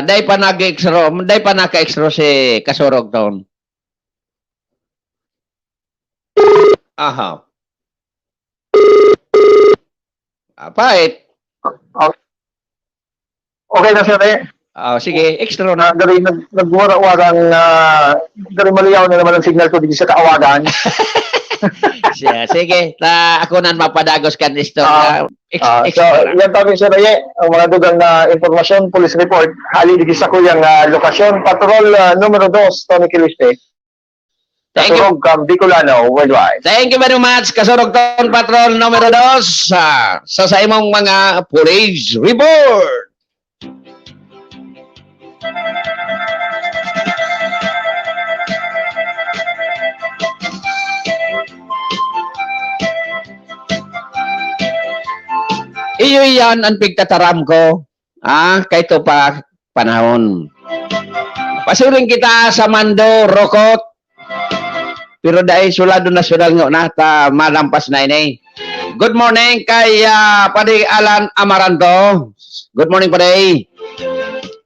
Day pa naka-extro si Kasorogton. Aha. Apait. Okay na sir. Sige, extra na. Dari nagwara-warang dari maliyaw na naman ang signal ko dito sa kaawagan. Sige, ako nan mapadagos kan isto. So, yan tabi sir ang mga dugang na informasyon, police report, hali dito sa kuyang lokasyon, patrol numero 2, Tony Kiliste. Kasurog Cam Bicolano, worldwide. Thank you very much, Kasurogton Patrol numero 2 sa imong mga police report. Iyo yan ang pigtataram ko. Kay to pa panahon. Pasuring kita sa Mando, Rokot. Pero dahil sulado na na ta malampas na ini. Good morning kay Padi Alan Amaranto. Good morning Padi.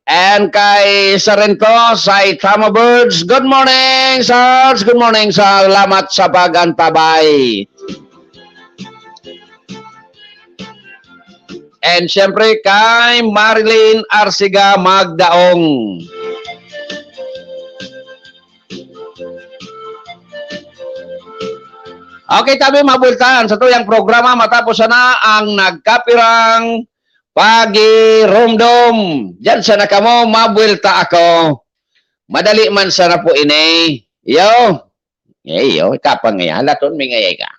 And kay Sarento sa Tama Birds. Good morning, Sarge. Good morning. Salamat sa pag-antabay. And siyempre kay Marilyn Arsiga Magdaong. Okay, tabi mabultahan sa tuyang programa matapos na ang nagkapirang pagi-rumdom. Diyan sana kamo mabulta ako. Madali man sana po ini. Yo, kapang ngayon. Laton may ngayay ka.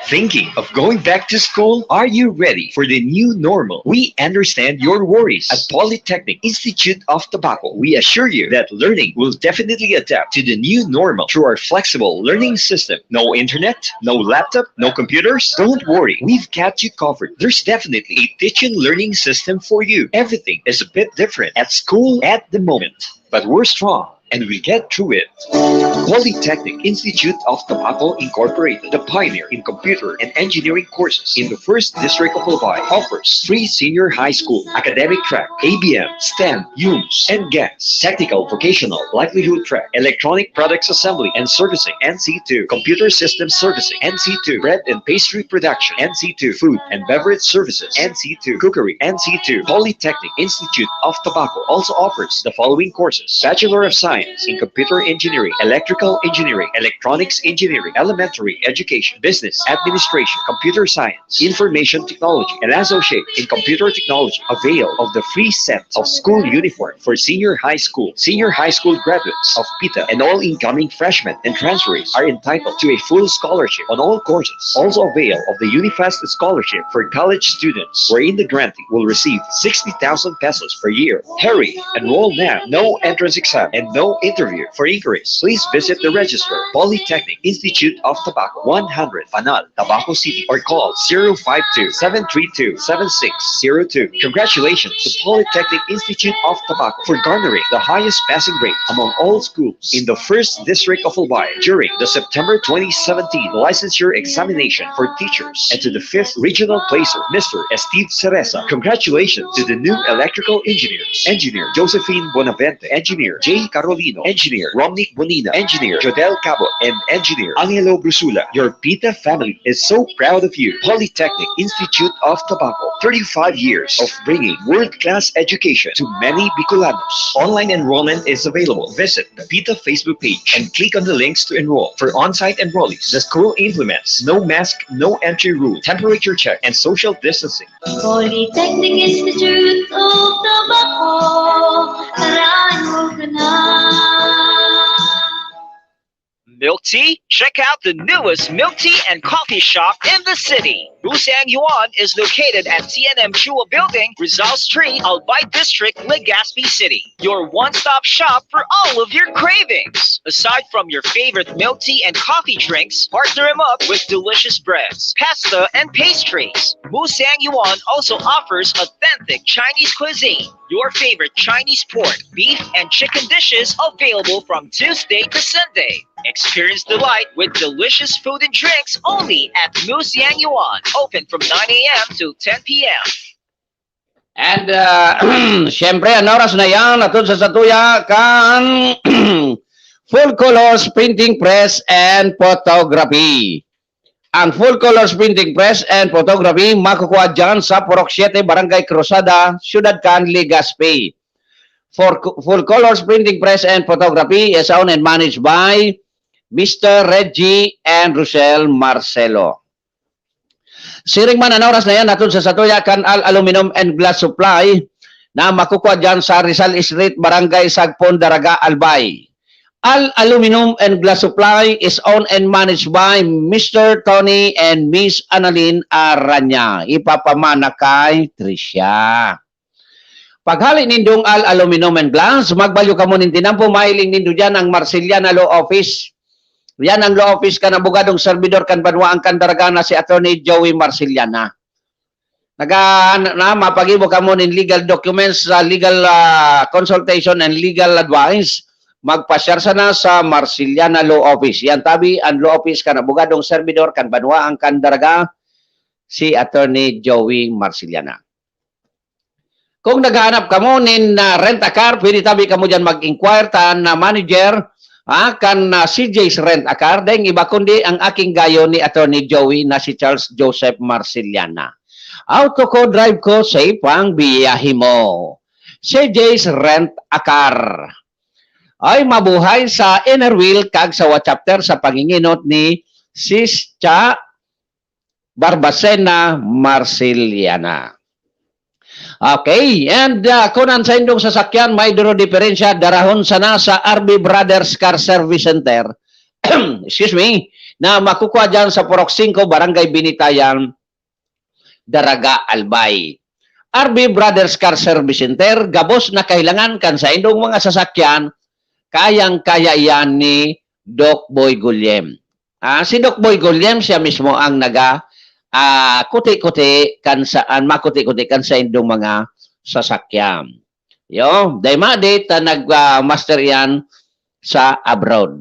Thinking of going back to school? Are you ready for the new normal? We understand your worries. At Polytechnic Institute of Tobacco, we assure you that learning will definitely adapt to the new normal through our flexible learning system. No internet, no laptop, no computers? Don't worry, we've got you covered. There's definitely a teaching learning system for you. Everything is a bit different at school at the moment, but we're strong. And we get through it. Polytechnic Institute of Tobacco Incorporated, the pioneer in computer and engineering courses in the 1st District of Albay, offers free senior high school, academic track, ABM, STEM, UMS, and GAS, technical, vocational, livelihood track, electronic products assembly and servicing, NC2, computer system servicing, NC2, bread and pastry production, NC2, food and beverage services, NC2, cookery, NC2. Polytechnic Institute of Tobacco also offers the following courses: Bachelor of Science science, in computer engineering, electrical engineering, electronics engineering, elementary education, business administration, computer science, information technology, and associate in computer technology. Avail of the free set of school uniform for senior high school graduates of PITA, and all incoming freshmen and transferees are entitled to a full scholarship on all courses. Also avail of the Unifast scholarship for college students, wherein the grantee will receive 60,000 pesos per year. Hurry, enroll now. No entrance exam and no interview. For inquiries, please visit the registrar, Polytechnic Institute of Tobacco, 100 Fanal, Tabaco City, or call 052-732-7602. Congratulations to Polytechnic Institute of Tobacco for garnering the highest passing rate among all schools in the 1st District of Albay during the September 2017 licensure examination for teachers, and to the 5th Regional Placer, Mr. Steve Cereza. Congratulations to the new electrical engineers, Engineer Josephine Bonavente, Engineer J. Carolino, Engineer Romnick Bonina, Engineer Jodel Cabo, and Engineer Angelo Brusula. Your PITA family is so proud of you. Polytechnic Institute of Tobacco, 35 years of bringing world-class education to many Bicolanos. Online enrollment is available. Visit the PITA Facebook page and click on the links to enroll. For on-site enrollees, the school implements no mask, no entry rule, temperature check, and social distancing. Polytechnic Institute of Tobacco, karaan mo ka na. Milk tea? Check out the newest milk tea and coffee shop in the city. Busang Yuan is located at TNM Chua Building, Rizal Street, Albay District, Legazpi City. Your one-stop shop for all of your cravings. Aside from your favorite milk tea and coffee drinks, partner them up with delicious breads, pasta, and pastries. Busang Yuan also offers authentic Chinese cuisine. Your favorite Chinese pork, beef, and chicken dishes available from Tuesday to Sunday. Experience delight with delicious food and drinks only at Musiang Yuan. Open from 9 a.m. to 10 p.m. And syempre, ang oras na yan, atod sa satuya kan full colors printing press and photography. Ang full colors printing press and photography makukuha dyan sa Purok 7, Barangay Cruzada, Ciudad Can, Legazpi. For full colors printing press and photography is owned and managed by Mr. Reggie and Rochelle Marcelo. Siring man ang oras na yan, natun sa satuya kan Al Aluminum and Glass Supply na makukuha dyan sa Rizal Street, Barangay Sagpon, Daraga, Albay. Al Aluminum and Glass Supply is owned and managed by Mr. Tony and Miss Annalyn Aranya. Ipapamana kay Tricia. Paghali nindong Al Aluminum and Glass, magbalyo ka mo nintinampo, mahiling nindo dyan ang Marceliana Law Office. Yan ang law office kan abogadong servidor kan banwaan kan daragana si Attorney Joey Marceliana. Mapagibo ka mo ng legal documents, legal consultation and legal advice. Magpasyar sana sa Marceliana Law Office. Yan tabi ang law office kan abogadong servidor kan banwaan kan daraga si Attorney Joey Marceliana. Kung naghahanap ka mo ng rent a car, pwede tabi ka mo dyan mag-inquire tan na manager kan CJ's Rent a Car, dahil iba kundi ang aking gayo ni Attorney Joey na si Charles Joseph Marceliana. Auto ko, drive ko, safe ang biyahe mo. CJ's Rent a Car ay mabuhay sa inner wheel kag sa chapter sa panginginot ni Sis Cha Barbacena Marceliana. Okay, and kung ang sa indong sasakyan, may duro diferensya, darahon sana sa RB Brothers Car Service Center, excuse me, na makukuha dyan sa Purok 5, Barangay Binitayan, Daraga, Albay. RB Brothers Car Service Center, gabos na kailangan kan sa indong mga sasakyan, kayang-kaya yan ni Doc Boy Gulyem. Si Doc Boy Gulyem, siya mismo ang kuti-kuti kan saan makuti-kuti kan sa indong mga sasakyan. Yo, dayma date nag-master yan sa abroad.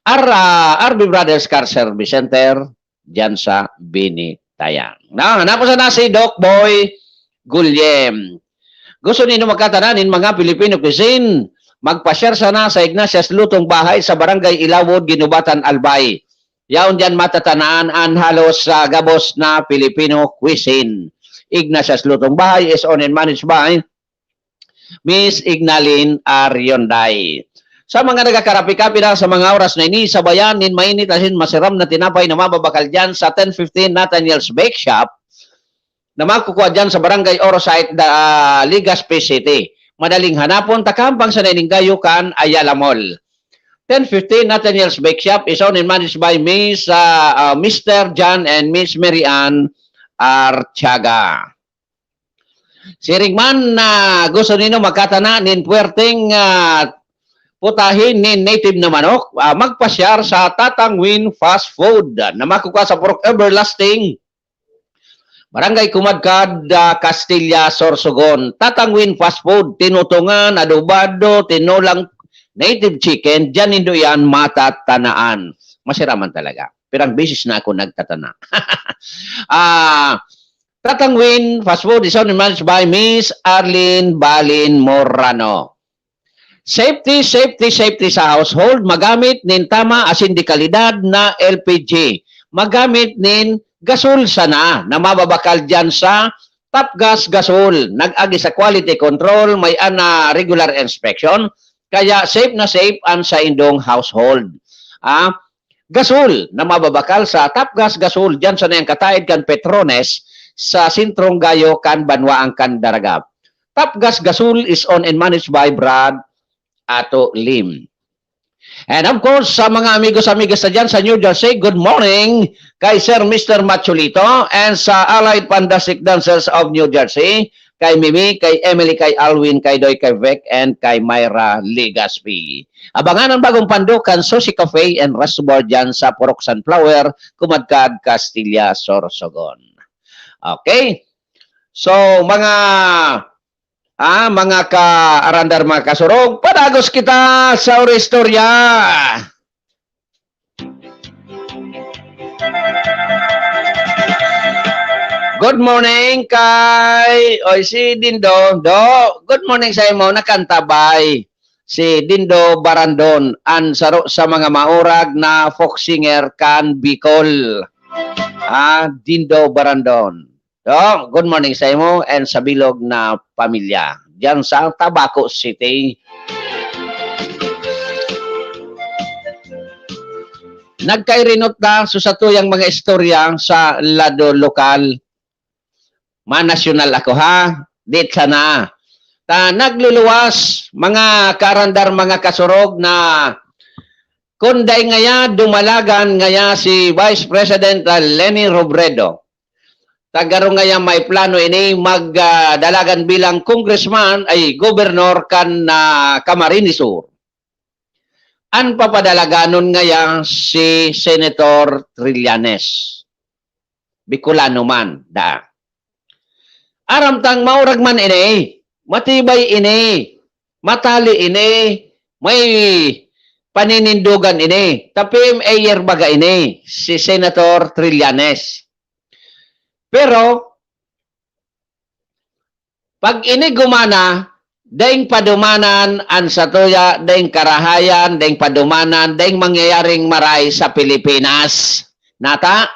RB Brothers Car Service Center diyan sa Binitayan. Napusa na si Doc Boy Gulyem. Gusto niyo magkatananin mga Filipino cuisine, magpa-share sana sa Ignatius Lutong Bahay sa Barangay Ilawod, Ginubatan, Albay. Yaon dyan matatanaan ang halos sa gabos na Filipino cuisine. Ignatius Lutong Bahay is owned and managed by Miss Ignalyn Arionday. Sa mga nagakarapi-kapi na sa mga oras na ini, sabayan, nin mainit asin masiram na tinapay na mababakal dyan sa 1015 Nathaniel's Bake Shop na makukuha dyan sa Barangay Orosite, Legazpi City. Madaling hanapon, takampang sa Naininggayo kan Ayala Mall. 1015 Nathaniel's Bake Shop is owned and managed by Mr. John and Miss Mary Ann Archaga. Sirigman na gusto nino makatana nin puwerteng putahin ni native na manok, magpasyar sa Tatang Win Fast Food na makukuha sa Purok Everlasting, Barangay Kumadkad, Castilla, Sorsogon. Tatang Win Fast Food, tinutungan, adobado, tinulang native chicken, dyan indo yan matatanaan. Masiraman talaga. Pero ang basis na ako nagtatana. Tatang Win Fast Food is owned and managed by Miss Arlene Balin Morano. Safety sa household, magamit nin tama asin di kalidad na LPG. Magamit nin gasol sana na mababakal dyan sa Top Gas Gasol. Nag-agi sa quality control, may regular inspection, kaya safe na safe ang sa indong household. Gasol na mababakal sa Top Gas Gasol, dyan sa nayang kataid kan Petrones, sa Sintrong Gayo kan Banwaang kan Daragap. Top Gas Gasol is owned and managed by Brad Ato Lim. And of course, sa mga amigos-amigas na dyan sa New Jersey, good morning kay Sir Mr. Machulito and sa Allied Fantastic Dancers of New Jersey, kay Mimi, kay Emily, kay Alwin, kay Doy, kay Vec, and kay Myra Legazpi. Abangan ang bagong pandukan, Sushi Cafe and Restaurant dyan sa Purok Sunflower, Kumadkad, Castilla, Sorsogon. Okay? So, mga ka-arandar, mga kasurog, padagos kita sa Oristorya. Good morning kay si Dindo. Good morning sa imo, nakantabay si Dindo Barandon an saro sa mga maurag na folk singer kan Bicol. Dindo Barandon. Good morning sa imo and sa bilog na pamilya diyan sa Tabaco City. Nagkairinot na sa tuyang mga istorya sa lado lokal. Manasyonal ako dit sana. Nagluluwas mga karandar, mga kasurog na kunday ngaya dumalagan ngaya si Vice President Leni Robredo. Tagaro ngaya may plano ini magdalagan bilang congressman ay gobernador kan Camarines Sur. An papadalaganon ngaya si Senator Trillanes. Bicolano man da. Aramtang maurag man ini, matibay ini, matali ini, may paninindugan ini. Tapim ayer baga ini si Senator Trillanes. Pero, pag ini gumana, daing padumanan ang satuya, daing karahayan, daing padumanan, daing mangyayaring maray sa Pilipinas. Nata?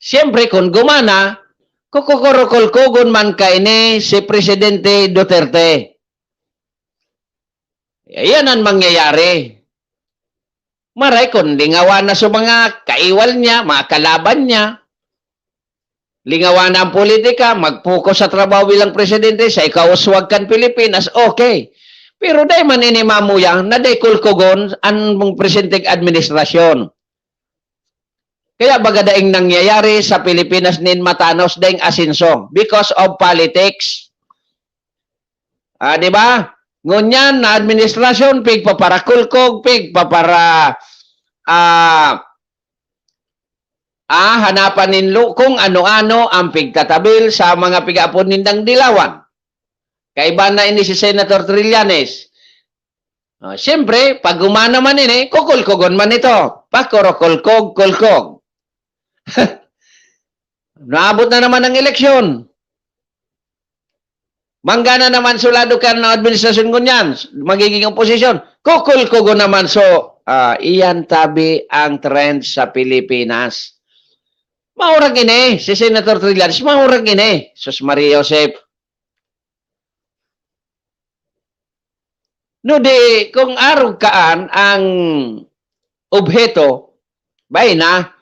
Siyempre, kung gumana, kukukurukulkugon man ka ini si Presidente Duterte. Yan ang mangyayari. Maray, kung lingawan na sa mga kaiwal niya, mga kalaban niya, lingawan ang politika, mag-focus sa trabaho bilang presidente, sa ikauswag kan Pilipinas, okay. Pero day man inimamuyang na day kulkugon ang presidenteng administrasyon. Kaya baga daing nangyayari sa Pilipinas nin matanos daing asinso because of politics. Di ba? Ngunyan na administrasyon, pig papara kulkog, pig papara hanapan ninlo kung ano-ano ang pigtatabil sa mga pigapon nindang dilawan. Kaiba na ini si Senator Trillanes. Siyempre, pag gumana man ini, kukulkogon man ito. Pakorokulkog. Naabot na naman ang eleksyon. Manggana naman sulado ka ng administrasyon ngunyan. Magiging oposisyon. Kukulkogon naman. So, iyan tabi ang trend sa Pilipinas. Maurag ini, si Senator Trillanes, maurag ini. Sus Maria Josep. No di, kung arog kaan ang obheto, bay na,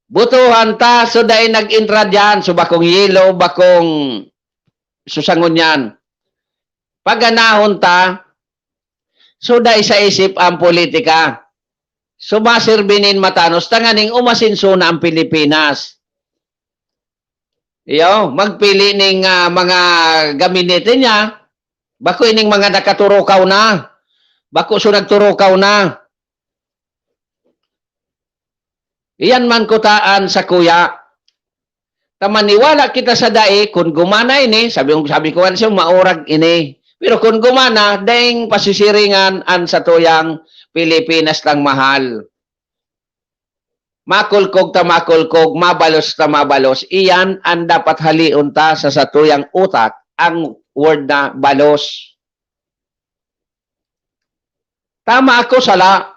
butuhan ta, so dahil nag-intra dyan, so bakong yelo, bakong susangon yan. Paganahon ta, so dahil sa isip ang politika, so masirbinin matanos, tanganing umasinso na ang Pilipinas. Iyo, magpili ning mga gabinete niya, bako ining mga nakaturukaw na. Bako so nagturukaw na. Iyan man kutaan sa kuya. Tamaniwala kita sa dai kung gumana ini, sabi ko siya maurag ini. Pero kung gumana, daing pasisiringan an sa tuyang Pilipinas lang mahal. Makulkog ta makulkog, mabalos ta mabalos. Iyan ang dapat haliun ta sa satuyang utak ang word na balos. Tama ako sala.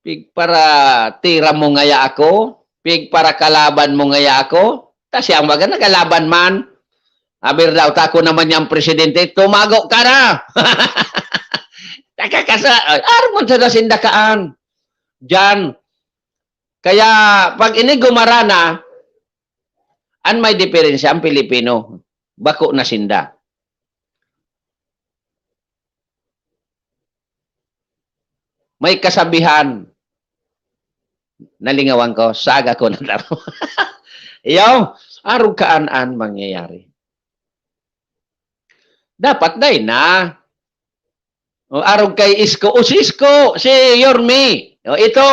Pig para tira mo ngaya ako, pig para kalaban mo ngaya ako. Tas yang baga nagalaban man. Abir daw tako naman yung presidente, tumago ka na. Nakakasa, armon sa sindakaan. Diyan. Kaya pag ini gumarana, an may diferensya ang Pilipino. Bako na sinda. May kasabihan. Nalingawan ko, saga ko na laro. Iyaw, arog kaan-an mangyayari. Dapat day na. O arog kay Isko. O si Isko, si Yorme. O ito,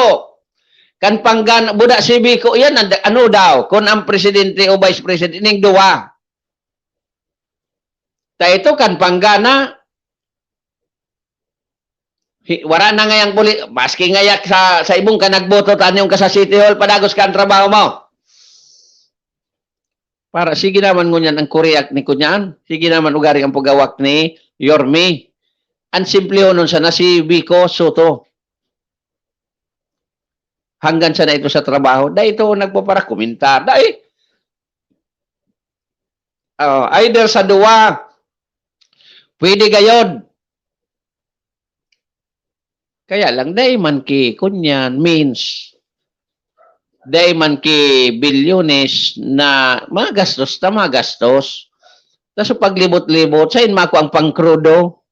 kan panggan, budak si Biko, yan, ano daw, kung ang presidente o vice president, ning duwa. Ta ito, kan panggana, wala na ngayang maski ngayak sa ibong ka nagboto, tanyong ka sa City Hall, padagos ka ang trabaho mo. Para, sige naman ngunyan ang kuriak ni kunyan, sige naman ugari ang pagawak ni Yorme. Ang simple nun sana si Biko Soto. Hanggang sa na ito sa trabaho. Dahil ito nagpapara komentar. Dahil, either sa duwa, pwede gayod. Kaya lang, dahil man ki kunyan means, dahil man ki bilyones na mga gastos na mga gastos. Tapos paglibot-libot, sayin mako ang pangkrudo.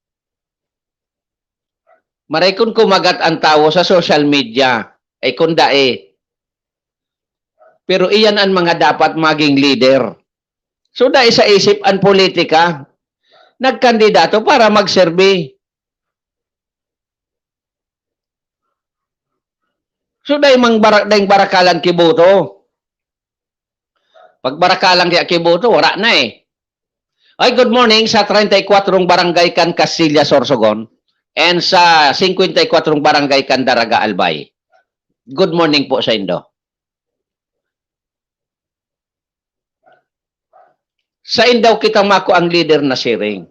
Maray kung kumagat ang tao sa social media, ay kunda eh. Pero iyan ang mga dapat maging leader. So dahil sa isip ang politika, nagkandidato para magserbi. So dahil barakalan kiboto. Pag barakalan kaya kiboto, wala na eh. Ay, good morning sa 34 barangay kan Castilla, Sorsogon. And sa 54 barangay Candaraga, Albay. Good morning po sa Indo. Sa Indo kita mako ang leader na siring.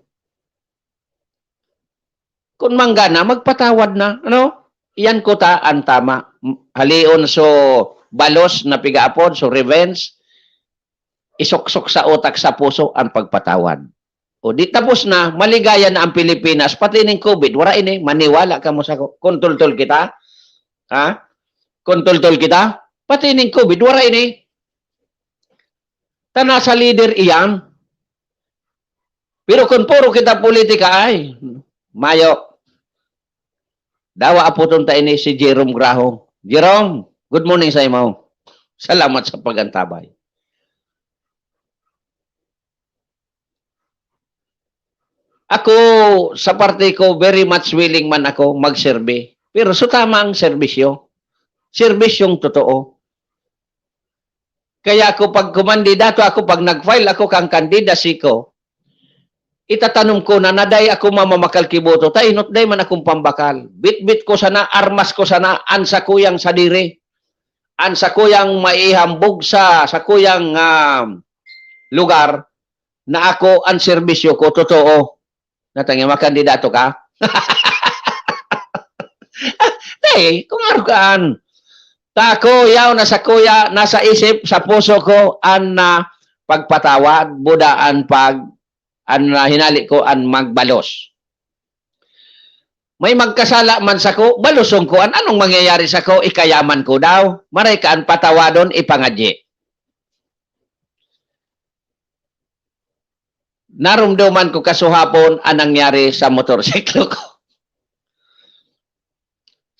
Kung manggana, magpatawad na. Ano? Iyan ko ta ang tama. Halion so balos na pigaapod, so revenge. Isuksok sa utak sa puso ang pagpatawad. O di tapos na, maligaya na ang Pilipinas, pati ng COVID, wala ini, maniwala ka mo sa kontultol kita. Ha? Kontultol kita? Pati ng COVID, wala ini. Tana sa leader iyan. Pero kung puro kita politika ay, mayo. Dawa aputon ta ini si Jerome Graho. Jerome, good morning sa imo. Salamat sa pagantabay. Ako, sa parte ko, very much willing man ako magserbe. Pero so tama ang serbisyo. Serbisyong totoo. Kaya ako pag kumandidato ako, pag nag-file ako kang kandidasi ko, itatanong ko na naday ako mamamakal kiboto, tainot day man akong pambakal. Bit-bit ko sana, armas ko sana, ansa kuyang sadiri. Ansa kuyang maihambog sa kuyang lugar na ako ang serbisyo ko, totoo. Natangya makandidato ka? Tay, kung arugaan. Tako, yaw, nasa kuya, nasa isip, sa puso ko, ang pagpatawad, budaan hinali ko an magbalos. May magkasala man sa ko, balusong ko, anong mangyayari sa ko, ikayaman ko daw. Maray ka ang patawadon, ipangadye. Narumduman ko kasuhapon ang nangyari sa motorsiklo ko.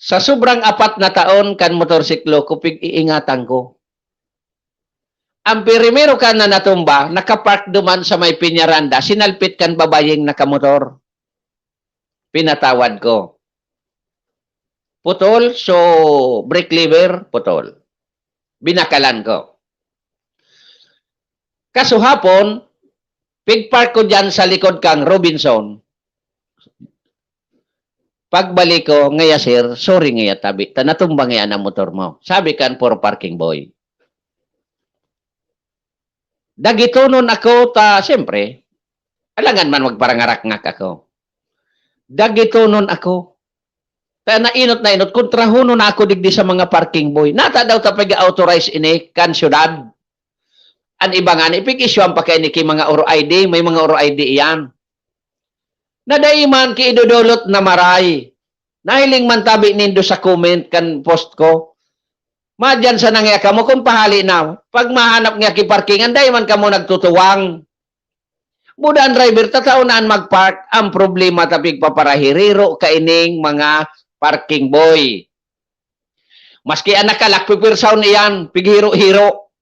Sa sobrang 4 na taon kan motorsiklo ko, pig-iingatan ko. Ang primero ka na natumba, nakapark duman sa may pinyaranda, sinalpit kan babayeng nakamotor. Pinatawad ko. Putol, so brake lever, putol. Binakalan ko. Kasuhapon, pigpark ko dyan sa likod kang Robinson. Pagbalik ko, ngaya sir, sorry ngaya tabi, natumba ngaya ang motor mo. Sabi kan for parking boy. Dagitonon ako, siyempre, alangan man magparangarak-ngak ako. Dagitonon ako. Nainot, kontrahuno na ako digdi sa mga parking boy. Nata daw tapig authorize ini kan syudad. An iba nga, ipig-isyuan pa kayo ni mga Oro ID, may mga Oro ID iyan. Nadaiman ki idudulot na maray. Nahiling man tabi nindo sa comment kan post ko. Madyan sa nangya ka mo kung pahali na. Pag mahanap nga ki parkingan, dahil man ka mo nagtutuwang. Budan driver, tataunaan magpark. Ang problema tapig paparahiriro kaining mga parking boy. Maski anak kalak, pipirsaw niyan, pighiro-hiro.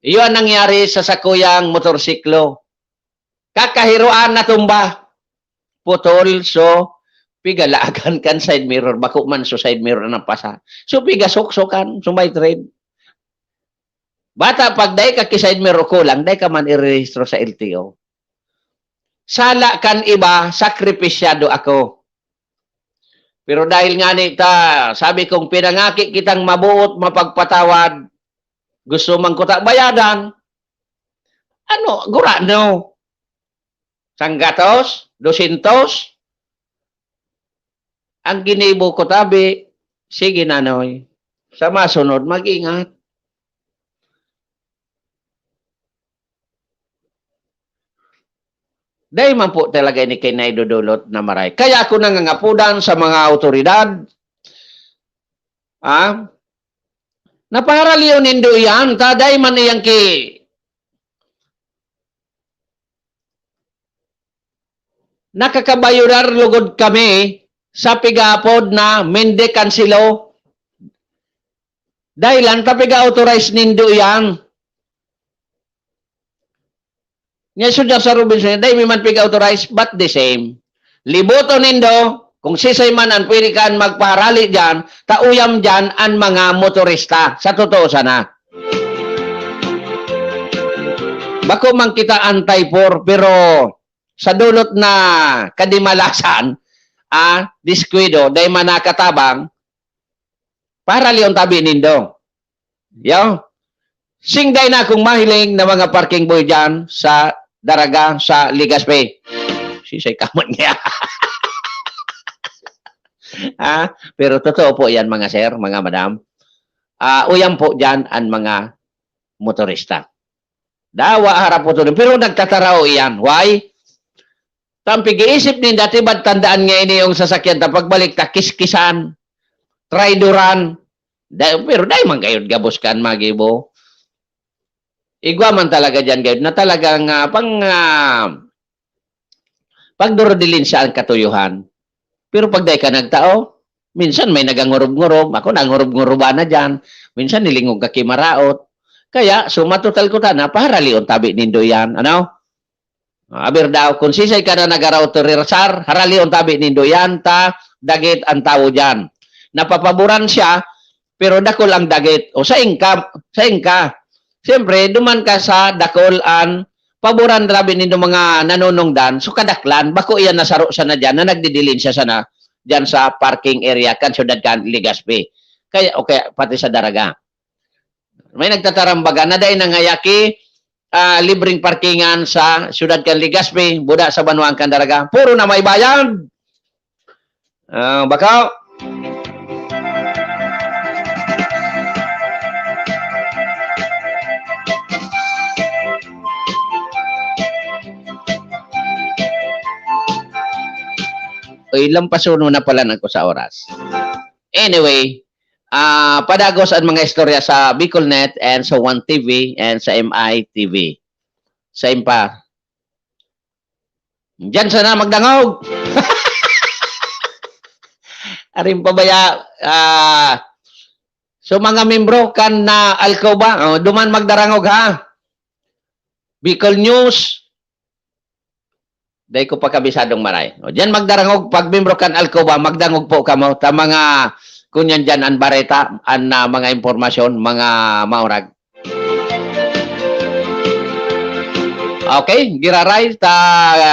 Iyon ang nangyari sa sakuyang motorsiklo. Kakahiroan na tumba. Putol, so pigalaagan kan side mirror. Bako man so side mirror na pasa. So pigasok-sokan, sumay trade. Bata, pag day ka ki side mirror ko lang, day ka man i-rehistro sa LTO. Sala kan iba, sakripisyado ako. Pero dahil nga nita, sabi kong pinangaki kitang mabuot, mapagpatawad, gusto man ko bayadan. Ano, gurano? Sanggatos? 200? Ang ginibo ko tabi, sige nanoy. Sa masunod, mag-ingat. Dahil man po talaga ini kay naidudulot na maray. Kaya ako nangangapudan sa mga autoridad. Naparaliw nindo yan. Taday man iyang nakakabayurar lugod kami sa pigapod na mende kansilo. Dahil lang tapiga-authorize nindo yan. Nga sudya sa Robinson, dahil may man pig-authorize, but the same. Liboto nindo, kung sisay man ang pwede kan magpaharali dyan, tauyam dyan ang mga motorista. Sa totoo sana. Bako man kita antay-por, pero sa dulot na kadimalasan, diskwido, dahil man nakatabang, para liyon tabi nindo. Yo. Singday na akong mahiling na mga parking boy dyan sa Daraga, sa Legazpi. Sisay kamon niya. Pero totoo po yan mga sir, mga madam. Uyang po dyan ang mga motorista. Dawa harap po ito. Pero nagtataraw iyan. Why? Tampig-iisip ni dati ba't tandaan nga ini yung sasakyan ta pagbalik ta kiskisan, traidoran. Pero dahil man kayo gabuskan magibo. Igwa man talaga dyan kayo na talagang pagdurodilin siya ang katuyuhan. Pero pag dahil ka nagtao, minsan may nagangurub-ngurub. Ako nangurub-nguruban na dyan. Minsan nilingog ka kimaraot. Kaya sumatotal ko ta na para lion tabi nindo yan. Ano? Aber daw, kung sisay ka na nagaraw to rirsar, harali on tabi nindo yan, dagit ang tao dyan. Napapaboran siya, pero dakol ang dagit. O sa ingka. Siyempre, duman ka sa dakol an, paboran rabi nindo mga nanunongdan, so kadaklan, bako iyan nasaro siya na dyan, na nagdidilin siya sana dyan sa parking area, kan syudad kan Legazpi. Kaya, okay, pati sa Daraga. May nagtatarambaga na dahil nangayaki, libreng parkingan sa syudad kan Legazpi, buda sa Banuang kan Daraga. Puro na may bayad. Bakaw. Uy, lampasuno na pala nako sa oras. Anyway, padagos ang mga istorya sa BicolNet and sa One TV and sa MI TV. Sa impa. Diyan sana magdangog. Aring pabaya, so mga membro kan na Alcoba, duman magdarangog ha. Bicol News, dahil ko pa kabisadong maray. Diyan magdarangog, pag membro kan Alcoba, magdangog po kamo, ta mga kunyan dyan, ang bareta, ang mga impormasyon, mga maurag. Okay, giraray,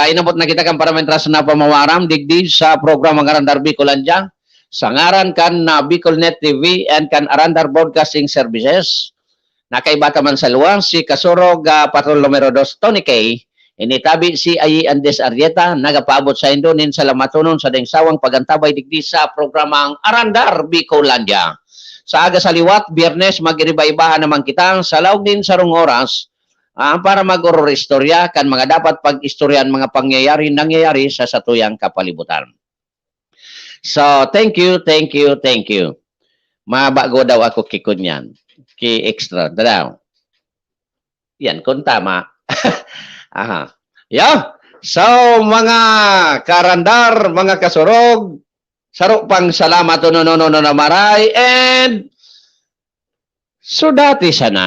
inabot na kita kan parametras na pamawaram, digdig sa program ng Arandar Bicolandia, sa ngaran kan na BicolNet TV and kan Arandar Broadcasting Services. Nakaibata man sa luwang si Kasurog Patrol Numero 2 Tony K. Initabi si Ayi Andes Arrieta, nagapaabot sa Indonin sa lamatunon sa dengsawang pagantabay digdi sa programang Arandar Bicolandia. Sa aga sa liwat, Biyernes, mag-iba-ibahan naman kita sa laog din sa rong oras para mag-oror-istorya kan mga dapat pag-istoryan mga nangyayari sa satuyang kapalibutan. So, thank you. Mabago daw ako kikunyan. Ki-extra daw. Yan, kung tama. Aha. Yeah. So, mga karandar, mga kasurog, sarok pang salamat no na maray, and sudati sana.